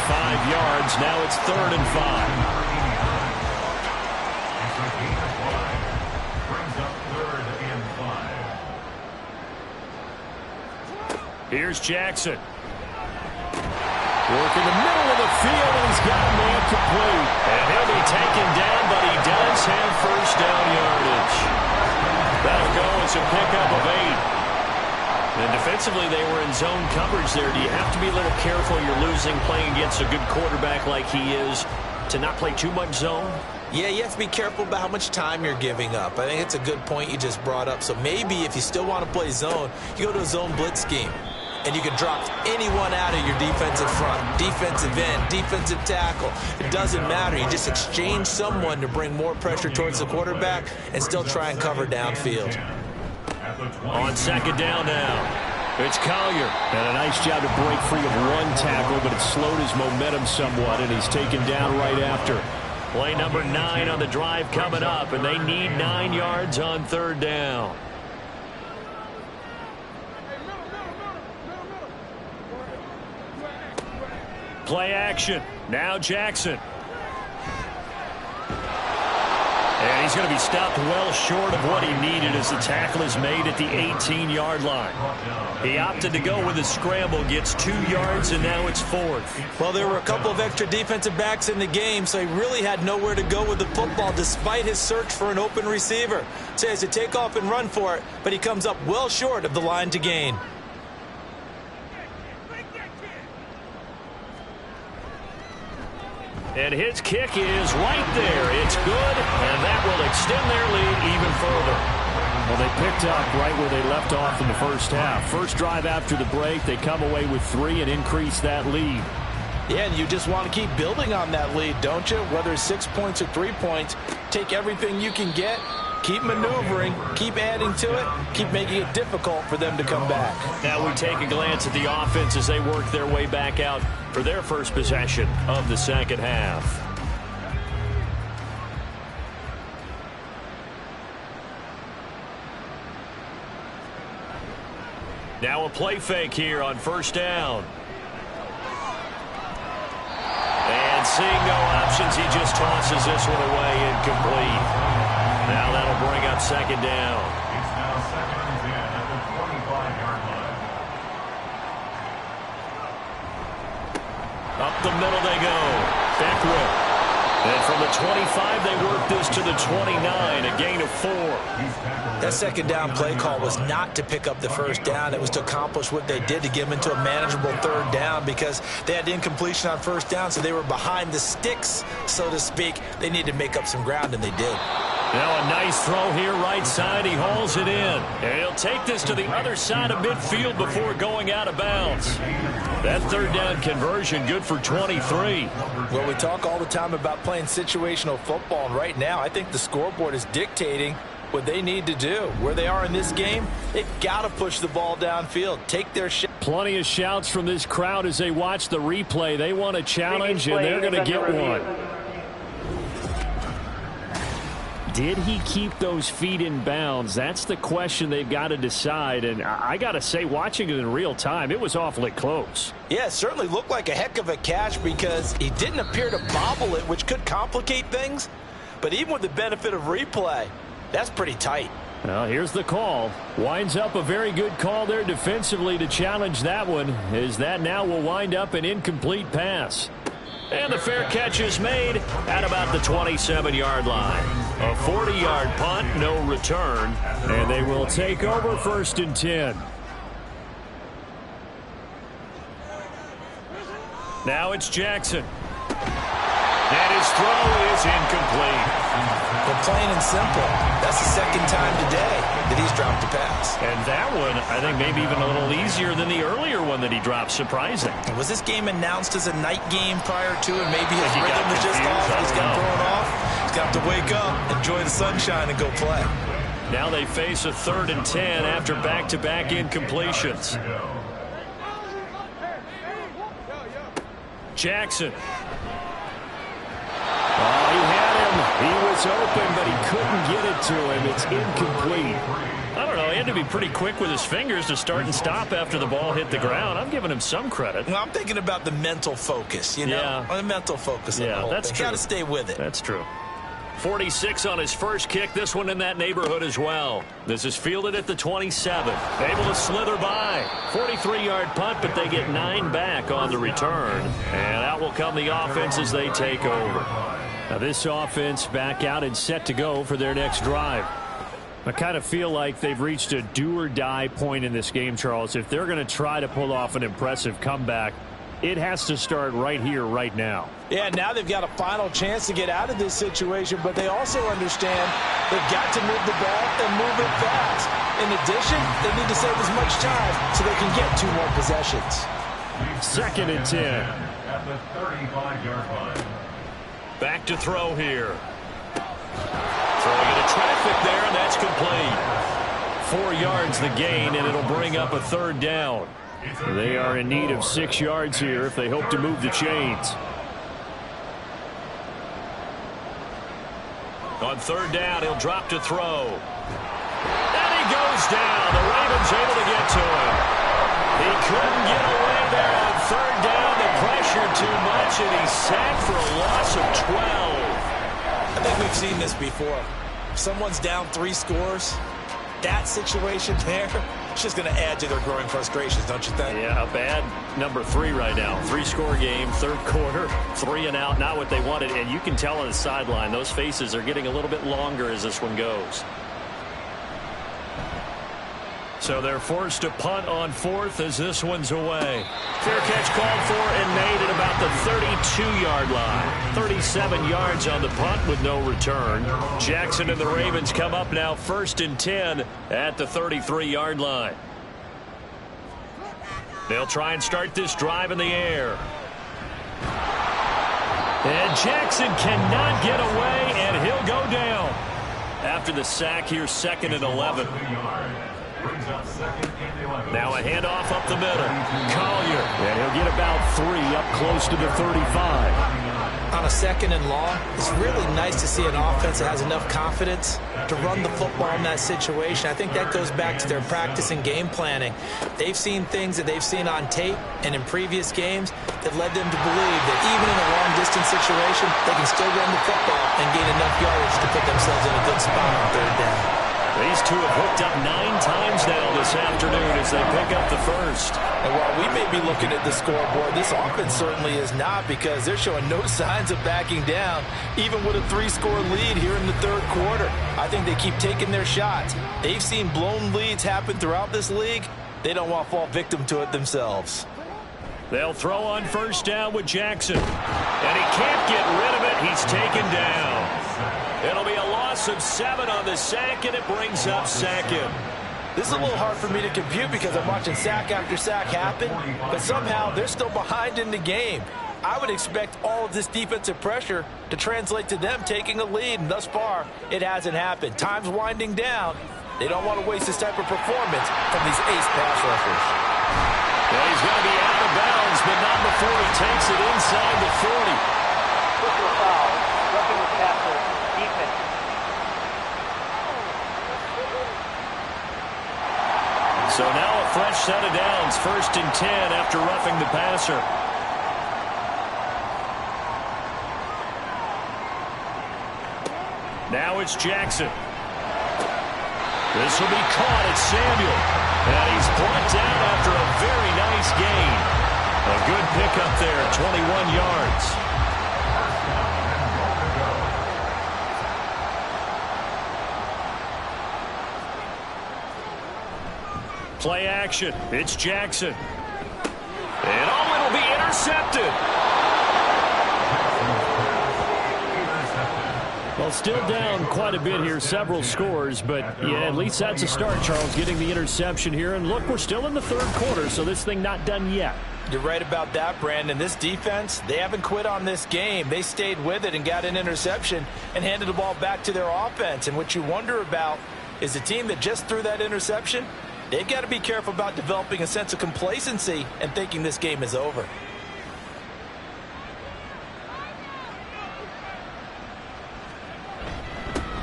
C: 5 yards. Now it's 3rd and 5. Here's Jackson.
D: Work in the middle of the field, and he's got a man complete.
C: And he'll be taken down, but he does have first down yardage. That'll go as a pickup of 8. And defensively, they were in zone coverage there. Do you have to be a little careful? You're losing, playing against a good quarterback like he is, to not play too much zone?
E: Yeah, you have to be careful about how much time you're giving up. I think it's a good point you just brought up. So maybe if you still want to play zone, you go to a zone blitz scheme. And you can drop anyone out of your defensive front, defensive end, defensive tackle. It doesn't matter. You just exchange someone to bring more pressure towards the quarterback and still try and cover downfield.
C: On 2nd down now, it's Collier.
D: And a nice job to break free of one tackle, but it slowed his momentum somewhat, and he's taken down right after.
C: Play number 9 on the drive coming up, and they need 9 yards on 3rd down. Play action. Now Jackson. And he's going to be stopped well short of what he needed as the tackle is made at the 18-yard line. He opted to go with a scramble, gets 2 yards, and now it's 4th.
E: Well, there were a couple of extra defensive backs in the game, so he really had nowhere to go with the football despite his search for an open receiver. So he has to take off and run for it, but he comes up well short of the line to gain.
C: And his kick is right there. It's good, and that will extend their lead even further.
D: Well, they picked up right where they left off in the first half. First drive after the break, they come away with 3 and increase that lead.
E: Yeah, and you just want to keep building on that lead, don't you? Whether it's 6 points or 3 points, take everything you can get, keep maneuvering, keep adding to it, keep making it difficult for them to come back.
C: Now we take a glance at the offense as they work their way back out for their first possession of the second half. Now a play fake here on first down. And seeing no options, he just tosses this one away, incomplete. Now that'll bring up second down.
F: It's now 2nd and 10 at the 25-yard line.
C: Up the middle they go. Beckwith. And from the 25, they work this to the 29, a gain of 4.
E: That second down play call was not to pick up the first down. It was to accomplish what they did, to get them into a manageable third down, because they had incompletion on first down, so they were behind the sticks, so to speak. They needed to make up some ground, and they did.
C: Now a nice throw here right side. He hauls it in. And he'll take this to the other side of midfield before going out of bounds. That third down conversion good for 23.
E: Well, we talk all the time about playing situational football, and right now I think the scoreboard is dictating what they need to do. Where they are in this game, they've got to push the ball downfield, take their shot.
C: Plenty of shouts from this crowd as they watch the replay. They want a challenge, and they're going to get one. Did he keep those feet in bounds? That's the question they've got to decide. And I got to say, watching it in real time, it was awfully close.
E: Yeah, it certainly looked like a heck of a catch because he didn't appear to bobble it, which could complicate things. But even with the benefit of replay, that's pretty tight.
C: Well, here's the call. Winds up a very good call there defensively to challenge that one, as that now will wind up an incomplete pass. And the fair catch is made at about the 27-yard line. A 40-yard punt, no return, and they will take over 1st and 10. Now it's Jackson. And his throw is incomplete.
E: But plain and simple, that's the second time today that he's dropped a pass.
C: And that one, I think, maybe even a little easier than the earlier one that he dropped. Surprising.
E: Was this game announced as a night game prior to it? Maybe his rhythm is just off. He's got thrown off. He's got to wake up, enjoy the sunshine, and go play.
C: Now they face a 3rd and 10 after back-to-back incompletions. Jackson. Oh, he had him. He was open, but he couldn't get it to him. It's incomplete. I don't know. He had to be pretty quick with his fingers to start and stop after the ball hit the ground. I'm giving him some credit.
E: Well, I'm thinking about the mental focus, you know?
C: Yeah.
E: The mental focus.
C: Yeah, that's true.
E: Got to stay with it.
C: That's true. 46 on his first kick. This one in that neighborhood as well. This is fielded at the 27. Able to slither by. 43-yard punt, but they get 9 back on the return. And out will come the offense as they take over. Now this offense back out and set to go for their next drive. I kind of feel like they've reached a do-or-die point in this game, Charles. If they're going to try to pull off an impressive comeback, it has to start right here, right now.
E: Yeah, now they've got a final chance to get out of this situation, but they also understand they've got to move the ball and move it fast. In addition, they need to save as much time so they can get 2 more possessions.
C: 2nd and 10.
F: At the 35-yard line.
C: Back to throw here. Throwing into traffic there, and that's complete. 4 yards the gain, and it'll bring up a 3rd down. They are in need of 6 yards here if they hope to move the chains. On 3rd down, he'll drop to throw. And he goes down. The Ravens able to get to him. He couldn't get away there on 3rd down. The pressure too much, and he's sacked for a loss of 12.
E: I think we've seen this before. If someone's down 3 scores, that situation there, it's just going to add to their growing frustrations, don't you think?
C: Yeah, bad number 3 right now. 3-score game, 3rd quarter, 3 and out, not what they wanted. And you can tell on the sideline, those faces are getting a little bit longer as this one goes. So they're forced to punt on 4th as this one's away. Fair catch called for and made at about the 32-yard line. 37 yards on the punt with no return. Jackson and the Ravens come up now 1st and 10 at the 33-yard line. They'll try and start this drive in the air. And Jackson cannot get away, and he'll go down. After the sack here, 2nd and 11. Now a handoff up the middle. Collier. And he'll get about 3 up close to the 35.
E: on a 2nd and long, it's really nice to see an offense that has enough confidence to run the football in that situation. I think that goes back to their practice and game planning. They've seen things that they've seen on tape and in previous games that led them to believe that even in a long-distance situation, they can still run the football and gain enough yardage to put themselves in a good spot on 3rd down.
C: These two have hooked up 9 times now this afternoon as they pick up the first.
E: And while we may be looking at the scoreboard, this offense certainly is not, because they're showing no signs of backing down, even with a 3-score lead here in the 3rd quarter. I think they keep taking their shots. They've seen blown leads happen throughout this league. They don't want to fall victim to it themselves.
C: They'll throw on 1st down with Jackson. And he can't get rid of it. He's taken down. It'll be a loss of 7 on the sack, and it brings up 2nd.
E: This is a little hard for me to compute because I'm watching sack after sack happen, but somehow they're still behind in the game. I would expect all of this defensive pressure to translate to them taking a lead, and thus far, it hasn't happened. Time's winding down. They don't want to waste this type of performance from these ace pass rushers.
C: Well, he's going to be out of bounds, but not before he takes it inside the 40.
G: Personal foul, roughing the passer, defense.
C: So now a fresh set of downs, 1st and 10 after roughing the passer. Now it's Jackson. This will be caught at Samuel. And he's brought down after a very nice gain. A good pickup there, 21 yards. Play action. It's Jackson. And it'll be intercepted. Well, still down quite a bit here, several scores, but yeah, at least that's a start, Charles, getting the interception here. And look, we're still in the 3rd quarter, so this thing not done yet.
E: You're right about that, Brandon. This defense, they haven't quit on this game. They stayed with it and got an interception and handed the ball back to their offense. And what you wonder about is the team that just threw that interception, they've got to be careful about developing a sense of complacency and thinking this game is over.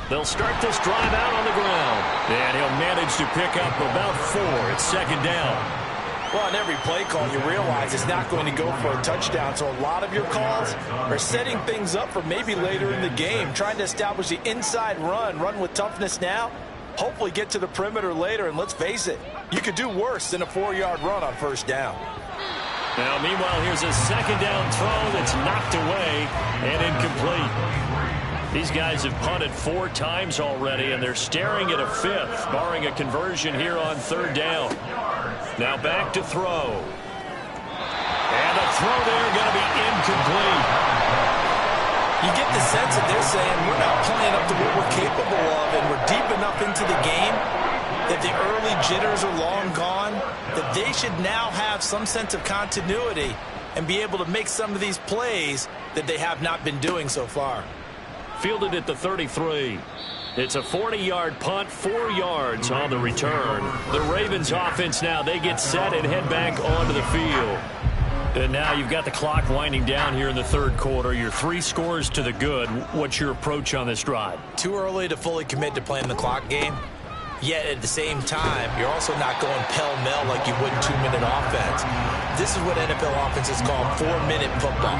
C: They'll start this drive out on the ground. And he'll manage to pick up about 4. It's 2nd down.
E: Well, on every play call, you realize it's not going to go for a touchdown. So a lot of your calls are setting things up for maybe later in the game, trying to establish the inside run with toughness now, hopefully get to the perimeter later. And let's face it, you could do worse than a 4-yard run on 1st down.
C: Now, meanwhile, here's a 2nd down throw that's knocked away and incomplete. These guys have punted 4 times already, and they're staring at a 5th, barring a conversion here on 3rd down. Now back to throw. And the throw there going to be incomplete.
E: You get the sense that they're saying we're not playing up to what we're capable of, and we're deep enough into the game that the early jitters are long gone, that they should now have some sense of continuity and be able to make some of these plays that they have not been doing so far.
C: Fielded at the 33. It's a 40-yard punt, 4 yards on the return. The Ravens offense now, they get set and head back onto the field. And now you've got the clock winding down here in the 3rd quarter. You're 3 scores to the good. What's your approach on this drive?
E: Too early to fully commit to playing the clock game. Yet at the same time, you're also not going pell-mell like you would in 2-minute offense. This is what NFL offenses call 4-minute football.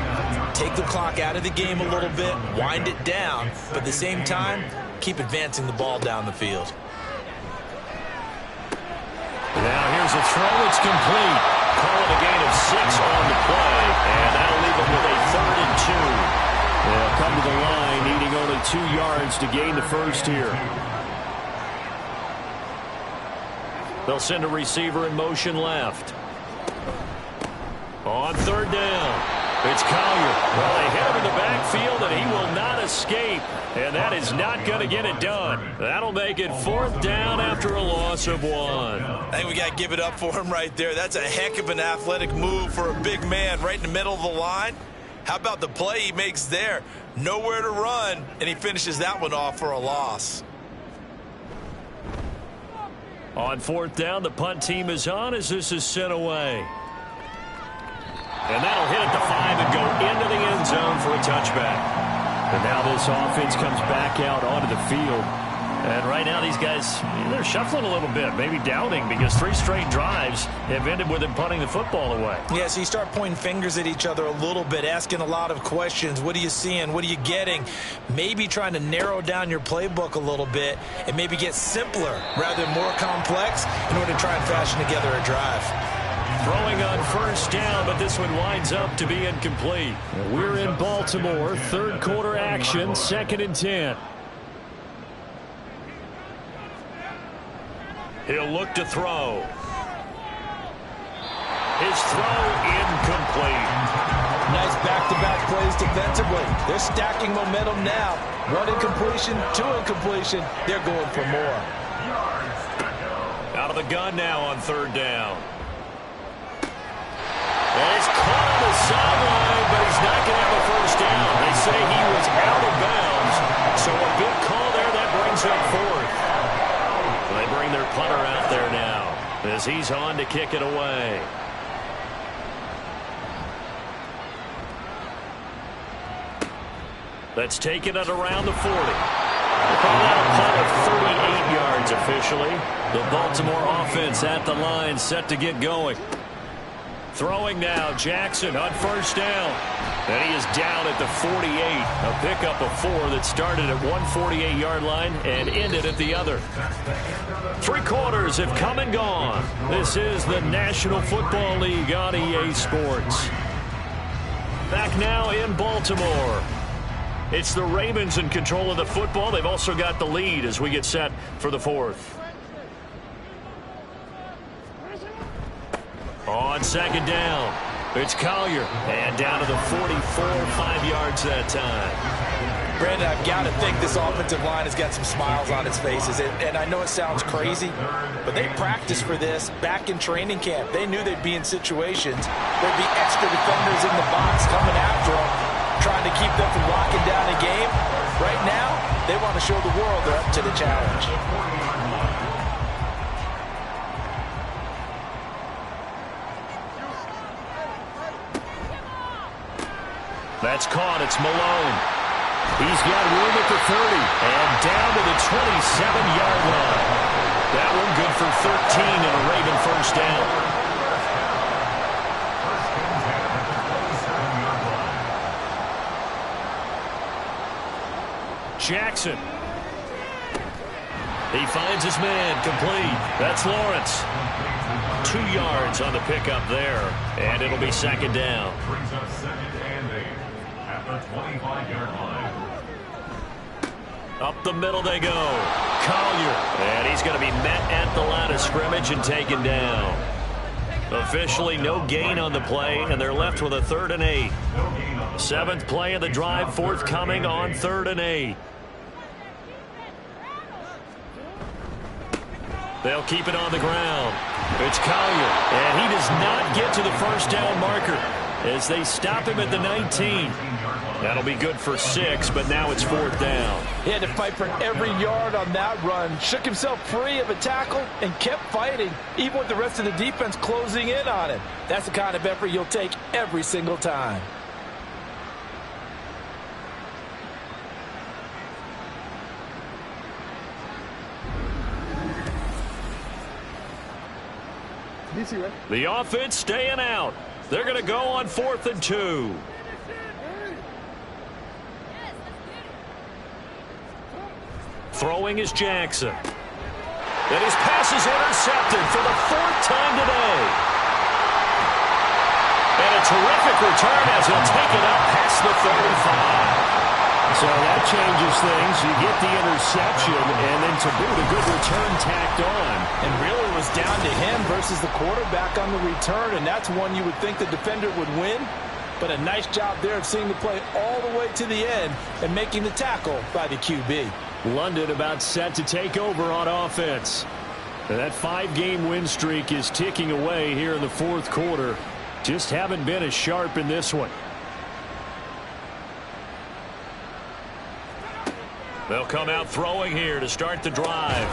E: Take the clock out of the game a little bit, wind it down, but at the same time, keep advancing the ball down the field.
C: Now here's a throw. It's complete. Call it a gain of 6 on the play, and that'll leave them with a 3rd and 2. They'll come to the line, needing only 2 yards to gain the first here. They'll send a receiver in motion left. On 3rd down, it's Collier. Well, they hit him in the backfield, and he will not escape. And that is not going to get it done. That'll make it 4th down after a loss of 1.
E: I think we got to give it up for him right there. That's a heck of an athletic move for a big man right in the middle of the line. How about the play he makes there? Nowhere to run, and he finishes that one off for a loss.
C: On 4th down, the punt team is on as this is sent away. And that'll hit at the 5 and go into the end zone for a touchback. And now this offense comes back out onto the field. And right now these guys, they're shuffling a little bit, maybe doubting, because 3 straight drives have ended with them punting the football away.
E: Yeah, so you start pointing fingers at each other a little bit, asking a lot of questions. What are you seeing? What are you getting? Maybe trying to narrow down your playbook a little bit and maybe get simpler rather than more complex in order to try and fashion together a drive.
C: Throwing on first down, but this one winds up to be incomplete. We're in Baltimore, third quarter action, 2nd and 10. He'll look to throw. His throw incomplete.
E: Nice back-to-back plays defensively. They're stacking momentum now. 1 incompletion, 2 incompletion. They're going for more.
C: Out of the gun now on 3rd down. And he's caught on the sideline, but he's not going to have a first down. They say he was out of bounds. So a big call there. That brings up 4th. They bring their punter out there now as he's on to kick it away. That's taken it around the 40. Call out a punt of 38 yards officially. The Baltimore offense at the line, set to get going. Throwing now, Jackson on first down. And he is down at the 48. A pickup of 4 that started at 148-yard line and ended at the other. 3 quarters have come and gone. This is the National Football League on EA Sports. Back now in Baltimore. It's the Ravens in control of the football. They've also got the lead as we get set for the 4th. On 2nd down, it's Collier. And down to the 44, 5 yards that time.
E: Brandon, I've got to think this offensive line has got some smiles on its faces. And I know it sounds crazy, but they practiced for this back in training camp. They knew they'd be in situations. There'd be extra defenders in the box coming after them, trying to keep them from locking down a game. Right now, they want to show the world they're up to the challenge.
C: That's caught. It's Malone. He's got room at the 30 and down to the 27-yard line. That one good for 13 and a Raven first down. Jackson. He finds his man, complete. That's Lawrence. 2 yards on the pickup there, and it'll be 2nd down.
F: Brings up 2nd and 8 at the 25-yard line.
C: Up the middle they go. Collier. And he's going to be met at the line of scrimmage and taken down. Officially no gain on the play, and they're left with a 3rd and 8. 7th play of the drive forthcoming on 3rd and 8. They'll keep it on the ground. It's Collier, and he does not get to the first down marker as they stop him at the 19. That'll be good for 6, but now it's 4th down.
E: He had to fight for every yard on that run. Shook himself free of a tackle and kept fighting, even with the rest of the defense closing in on him. That's the kind of effort you'll take every single time.
C: The offense staying out. They're going to go on 4th and 2. Throwing is Jackson. And his pass is intercepted for the 4th time today. And a terrific return as he'll take it up past the 35.
D: So that changes things. You get the interception, and then to boot, a good return tacked on.
E: And really it was down to him versus the quarterback on the return, and that's one you would think the defender would win. But a nice job there of seeing the play all the way to the end and making the tackle by the QB.
D: London about set to take over on offense. And that 5-game win streak is ticking away here in the 4th quarter. Just haven't been as sharp in this one.
C: They'll come out throwing here to start the drive.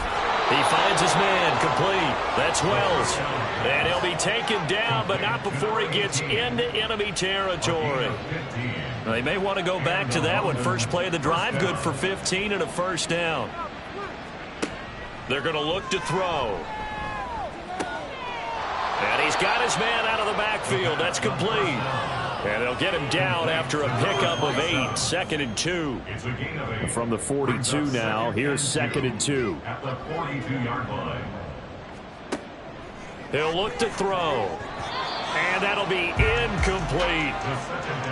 C: He finds his man, complete. That's Wells. And he'll be taken down, but not before he gets into enemy territory. They may want to go back to that one. First play of the drive, good for 15 and a first down. They're going to look to throw. And he's got his man out of the backfield. That's complete. And they'll get him down after a pickup of 8. 2nd and 2. From the 42 now. Here's 2nd and 2.
F: At the 42-yard line.
C: He'll look to throw. And that'll be incomplete.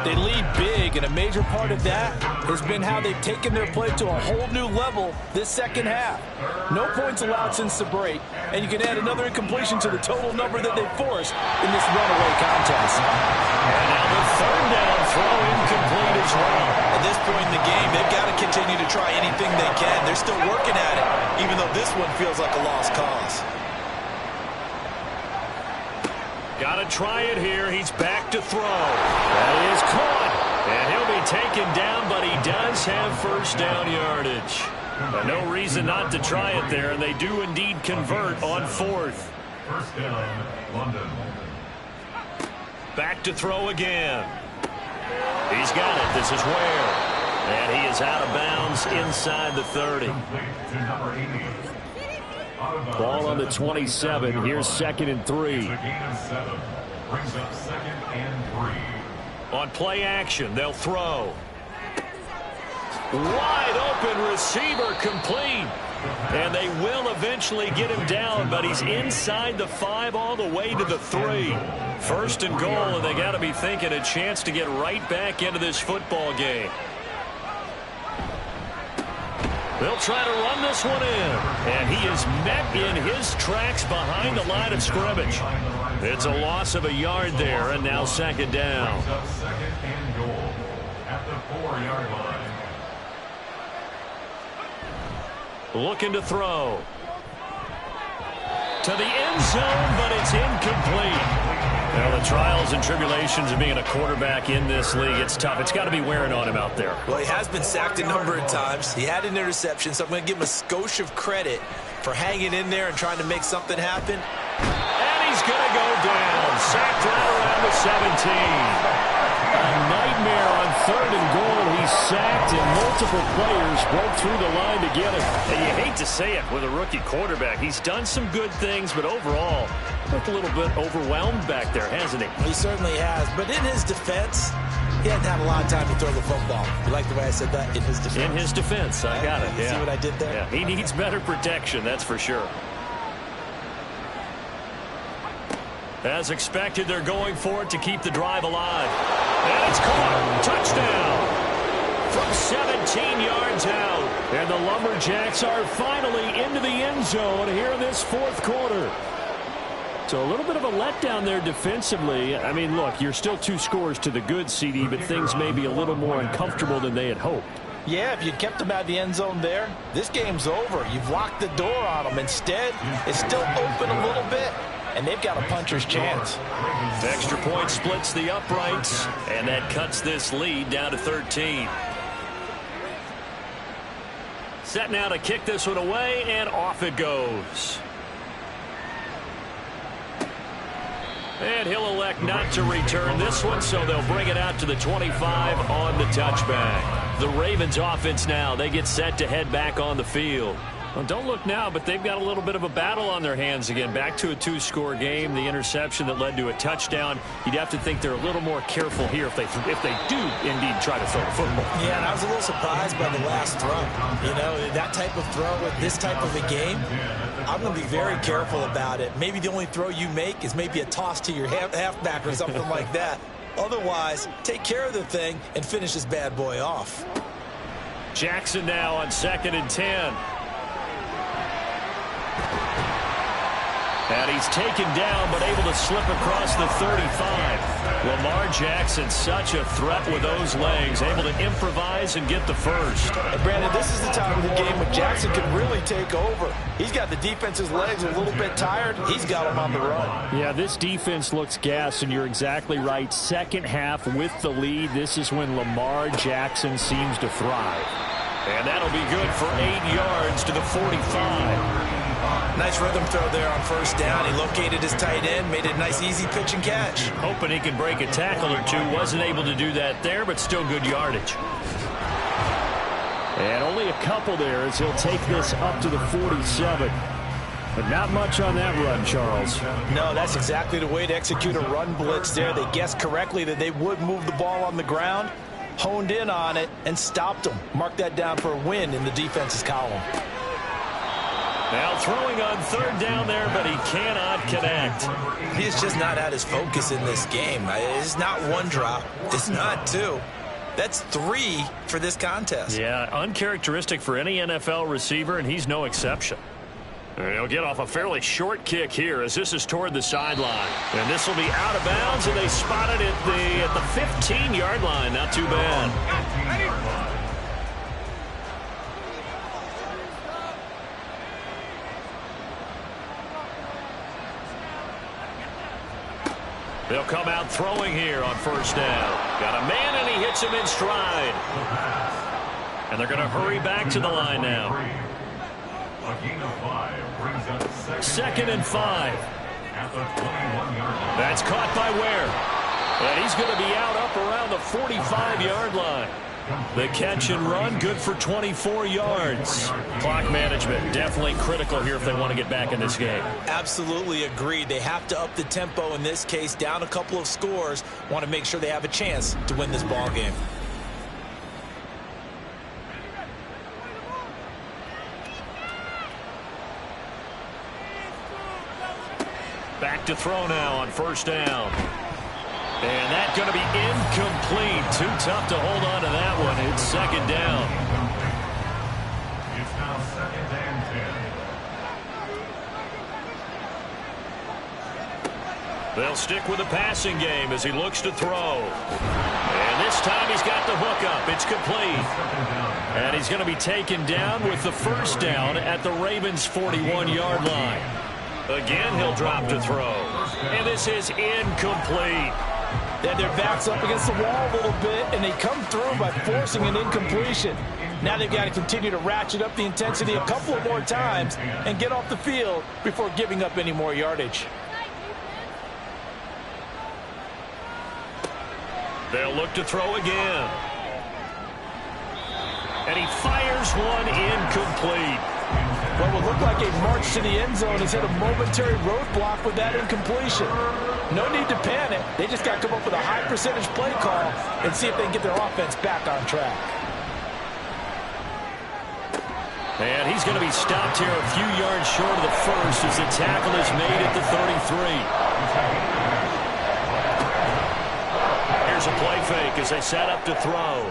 E: They lead big, and a major part of that has been how they've taken their play to a whole new level this second half. No points allowed since the break, and you can add another incompletion to the total number that they forced in this runaway contest.
C: And now the 3rd down throw incomplete as well.
H: At this point in the game, they've got to continue to try anything they can. They're still working at it, even though this one feels like a lost cause.
C: Got to try it here. He's back to throw. That is caught. And he'll be taken down, but he does have first down yardage. No reason not to try it there, and they do indeed convert on 4th.
F: First down, London.
C: Back to throw again. He's got it. This is Ware. And he is out of bounds inside the 30.
F: Complete to number 80.
C: Ball on the 27. Here's 2nd and 3.
F: It's a gain of 7. Brings up 2nd and 3.
C: On play action, they'll throw. Wide open receiver, complete. And they will eventually get him down, but he's inside the 5 all the way to the 3. 1st and goal, and they got to be thinking a chance to get right back into this football game. They'll try to run this one in. And he is met in his tracks behind the line of scrimmage. It's a loss of a yard there, and now 2nd down.
F: 2nd and goal at the 4-yard line.
C: Looking to throw. To the end zone, but it's incomplete. Well, the trials and tribulations of being a quarterback in this league, it's tough. It's got to be wearing on him out there.
H: Well, he has been sacked a number of times. He had an interception, so I'm going to give him a skosh of credit for hanging in there and trying to make something happen.
C: And he's going to go down. Sacked right around the 17. A nightmare on 3rd and goal. He's sacked, and multiple players broke through the line to get him. And you hate to say it with a rookie quarterback. He's done some good things, but overall, looked a little bit overwhelmed back there, hasn't he?
H: He certainly has. But in his defense, he hadn't had a lot of time to throw the football. You like the way I said that? In his defense.
C: In his defense. I got it.
H: You see what I did there?
C: Yeah, he needs better protection, that's for sure. As expected, they're going for it to keep the drive alive. And it's caught. Touchdown. From 17 yards out. And the Lumberjacks are finally into the end zone here in this 4th quarter. So a little bit of a letdown there defensively. I mean, look, you're still 2 scores to the good, CD, but things may be a little more uncomfortable than they had hoped.
E: Yeah, if you'd kept them out of the end zone there, this game's over. You've locked the door on them. Instead, it's still open a little bit, and they've got a puncher's chance.
C: Extra point splits the uprights, and that cuts this lead down to 13. Set now to kick this one away, and off it goes. And he'll elect not to return this one, so they'll bring it out to the 25 on the touchback. The Ravens offense now, they get set to head back on the field. Well, don't look now, but they've got a little bit of a battle on their hands again. Back to a 2-score game. The interception that led to a touchdown. You'd have to think they're a little more careful here if they do indeed try to throw the football.
H: Yeah, and I was a little surprised by the last throw. You know, that type of throw with this type of a game, I'm going to be very careful about it. Maybe the only throw you make is maybe a toss to your halfback or something like that. Otherwise, take care of the thing and finish this bad boy off.
C: Jackson now on 2nd and 10. And he's taken down, but able to slip across the 35. Lamar Jackson, such a threat with those legs, able to improvise and get the first.
E: And Brandon, this is the time of the game when Jackson can really take over. He's got the defense's legs a little bit tired. He's got them on the run.
C: Yeah, this defense looks gassed, and you're exactly right. Second half with the lead, this is when Lamar Jackson seems to thrive. And that'll be good for 8 yards to the 45.
H: Nice rhythm throw there on first down. He located his tight end, made it a nice easy pitch and catch.
C: Hoping he can break a tackle or two. Wasn't able to do that there, but still good yardage.
D: And only a couple there as he'll take this up to the 47. But not much on that run, Charles.
E: No, that's exactly the way to execute a run blitz there. They guessed correctly that they would move the ball on the ground, honed in on it, and stopped them. Mark that down for a win in the defense's column.
C: Now throwing on third down there, but he cannot connect.
H: He's just not at his focus in this game. It's not one drop. It's not two. That's 3 for this contest.
C: Yeah, uncharacteristic for any NFL receiver, and he's no exception. And he'll get off a fairly short kick here as this is toward the sideline. And this will be out of bounds, and they spotted it at the 15-yard line. Not too bad. They'll come out throwing here on first down. Got a man, and he hits him in stride. And they're going to hurry back to the line now. Second and 5. That's caught by Ware. And he's going to be out up around the 45-yard line. The catch and run, good for 24 yards. Clock management, definitely critical here if they want to get back in this game.
H: Absolutely agreed. They have to up the tempo in this case, down a couple of scores. Want to make sure they have a chance to win this ball game.
C: Back to throw now on first down. And that's going to be incomplete. Too tough to hold on to that one. It's second down.
F: It's now second and 10.
C: They'll stick with the passing game as he looks to throw. And this time he's got the hook up. It's complete. And he's going to be taken down with the first down at the Ravens' 41-yard line. Again, he'll drop to throw. And this is incomplete.
E: They had their backs up against the wall a little bit, and they come through by forcing an incompletion. Now they've got to continue to ratchet up the intensity a couple of more times and get off the field before giving up any more yardage.
C: They'll look to throw again. And he fires one incomplete.
E: What will look like a march to the end zone has hit a momentary roadblock with that incompletion. No need to panic. They just got to come up with a high percentage play call and see if they can get their offense back on track.
C: And he's going to be stopped here a few yards short of the first as the tackle is made at the 33. Here's a play fake as they set up to throw.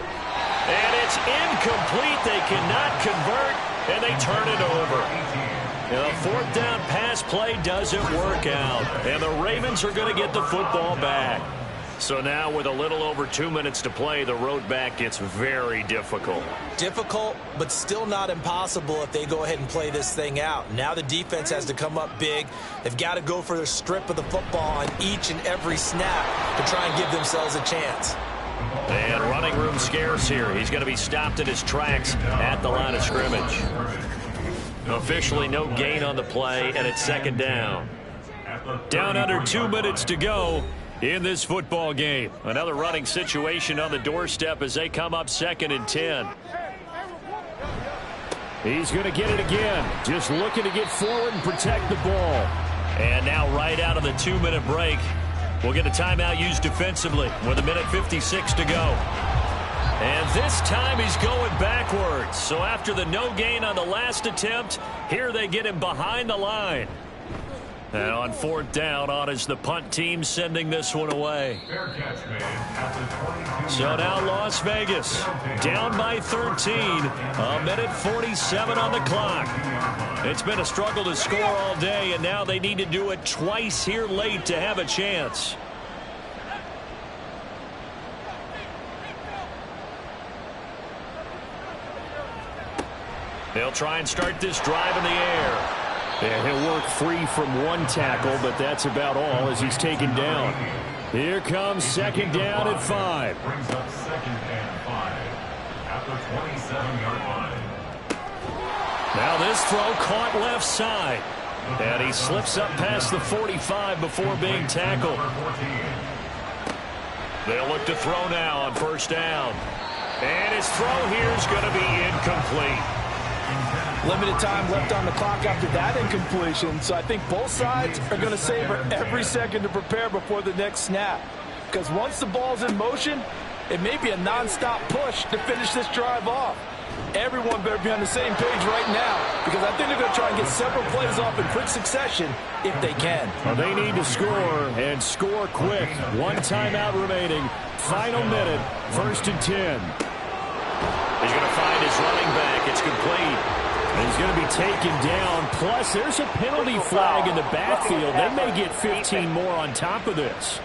C: And it's incomplete. They cannot convert, and they turn it over. The fourth down pass play doesn't work out, and the Ravens are going to get the football back. So now with a little over 2 minutes to play, the road back gets very difficult.
H: Difficult, but still not impossible if they go ahead and play this thing out. Now the defense has to come up big. They've got to go for their strip of the football on each and every snap to try and give themselves a chance.
C: And running room scarce here. He's going to be stopped in his tracks at the line of scrimmage. Officially no gain on the play, and it's second down. Down under 2 minutes to go in this football game. Another running situation on the doorstep as they come up second and 10.
D: He's going to get it again. Just looking to get forward and protect the ball.
C: And now right out of the 2-minute break, we'll get a timeout used defensively with 1:56 to go. And this time he's going backwards. So after the no gain on the last attempt, here they get him behind the line. And on fourth down, on is the punt team sending this one away. So now Las Vegas down by 13. 1:47 on the clock. It's been a struggle to score all day, and now they need to do it twice here late to have a chance. They'll try and start this drive in the air.
D: And he'll work free from one tackle, but that's about all as he's taken down. Here comes second down at 5.
F: Brings up second and 5 at the 27-yard line.
C: Now this throw caught left side. And he slips up past the 45 before being tackled. They'll look to throw now on first down. And his throw here is going to be incomplete.
E: Limited time left on the clock after that incompletion, so I think both sides are going to savor every second to prepare before the next snap. Because once the ball's in motion, it may be a non-stop push to finish this drive off. Everyone better be on the same page right now, because I think they're going to try and get several plays off in quick succession if they can.
C: Well, they need to score, and score quick. One timeout remaining. Final minute, 1st and 10. He's going to find his running back. It's complete. He's going to be taken down. Plus, there's a penalty flag in the backfield. They may get 15 more on top of this.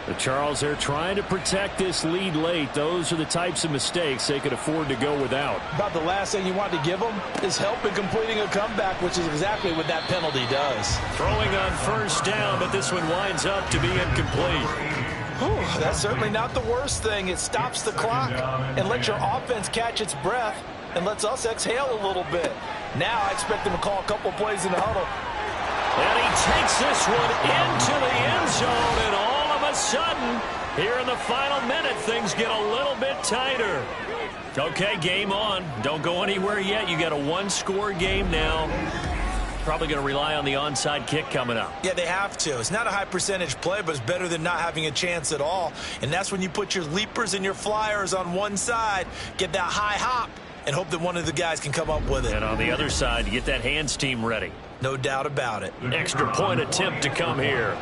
C: The Charles, they're trying to protect this lead late. Those are the types of mistakes they could afford to go without.
E: About the last thing you want to give them is help in completing a comeback, which is exactly what that penalty does.
C: Throwing on first down, but this one winds up to be incomplete.
E: Whew, that's certainly not the worst thing. It stops the clock and lets your offense catch its breath and lets us exhale a little bit. Now I expect them to call a couple plays in the huddle.
C: And he takes this one into the end zone, and all of a sudden, here in the final minute, things get a little bit tighter. Okay, game on. Don't go anywhere yet. You got a one-score game now. Probably going to rely on the onside kick coming up.
H: Yeah, they have to. It's not a high percentage play, but it's better than not having a chance at all. And that's when you put your leapers and your flyers on one side, get that high hop, and hope that one of the guys can come up with it.
C: And on the other side, get that hands team ready.
H: No doubt about it.
C: Extra point attempt to come here.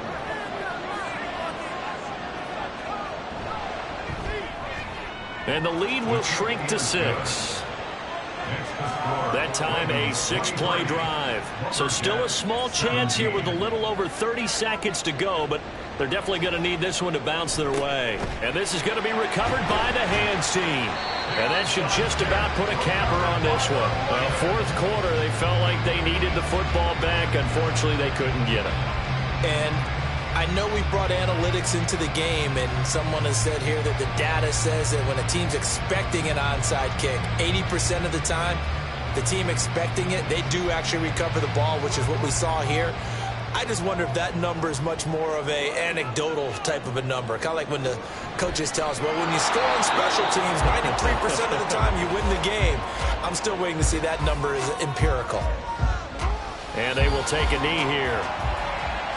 C: And the lead will shrink to 6. That time a 6-play drive. So still a small chance here with a little over 30 seconds to go, but they're definitely going to need this one to bounce their way. And this is going to be recovered by the hands team. And that should just about put a capper on this one. Well, fourth quarter, they felt like they needed the football back. Unfortunately, they couldn't get it.
H: And I know we brought analytics into the game, and someone has said here that the data says that when a team's expecting an onside kick, 80% of the time, the team expecting it, they do actually recover the ball, which is what we saw here. I just wonder if that number is much more of a anecdotal type of a number. Kind of like when the coaches tell us, well, when you score on special teams, 93% of the time you win the game. I'm still waiting to see that number is empirical.
C: And they will take a knee here.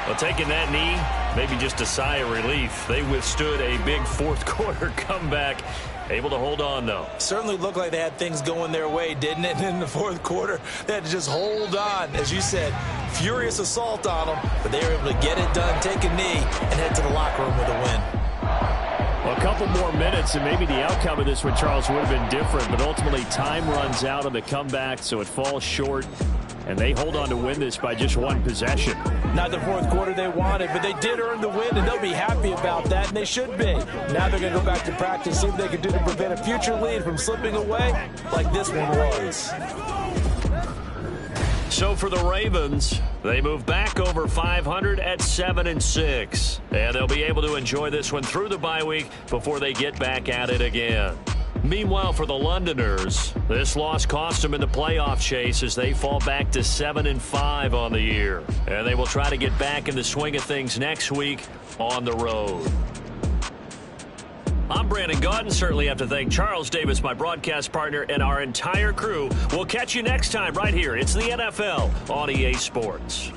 C: Well, taking that knee, maybe just a sigh of relief. They withstood a big fourth quarter comeback. Able to hold on, though.
H: Certainly looked like they had things going their way, didn't it? In the fourth quarter, they had to just hold on. As you said, furious assault on them, but they were able to get it done, take a knee, and head to the locker room with a win.
C: Well, a couple more minutes, and maybe the outcome of this one, Charles, would have been different, but ultimately time runs out on the comeback, so it falls short, and they hold on to win this by just one possession.
E: Not the fourth quarter they wanted, but they did earn the win, and they'll be happy about that, and they should be. Now they're going to go back to practice, see what they can do to prevent a future lead from slipping away like this one was.
C: So for the Ravens, they move back over 500 at 7-6. And they'll be able to enjoy this one through the bye week before they get back at it again. Meanwhile, for the Londoners, this loss cost them in the playoff chase as they fall back to 7-5 on the year. And they will try to get back in the swing of things next week on the road. I'm Brandon Gaudin. Certainly have to thank Charles Davis, my broadcast partner, and our entire crew. We'll catch you next time right here. It's the NFL on EA Sports.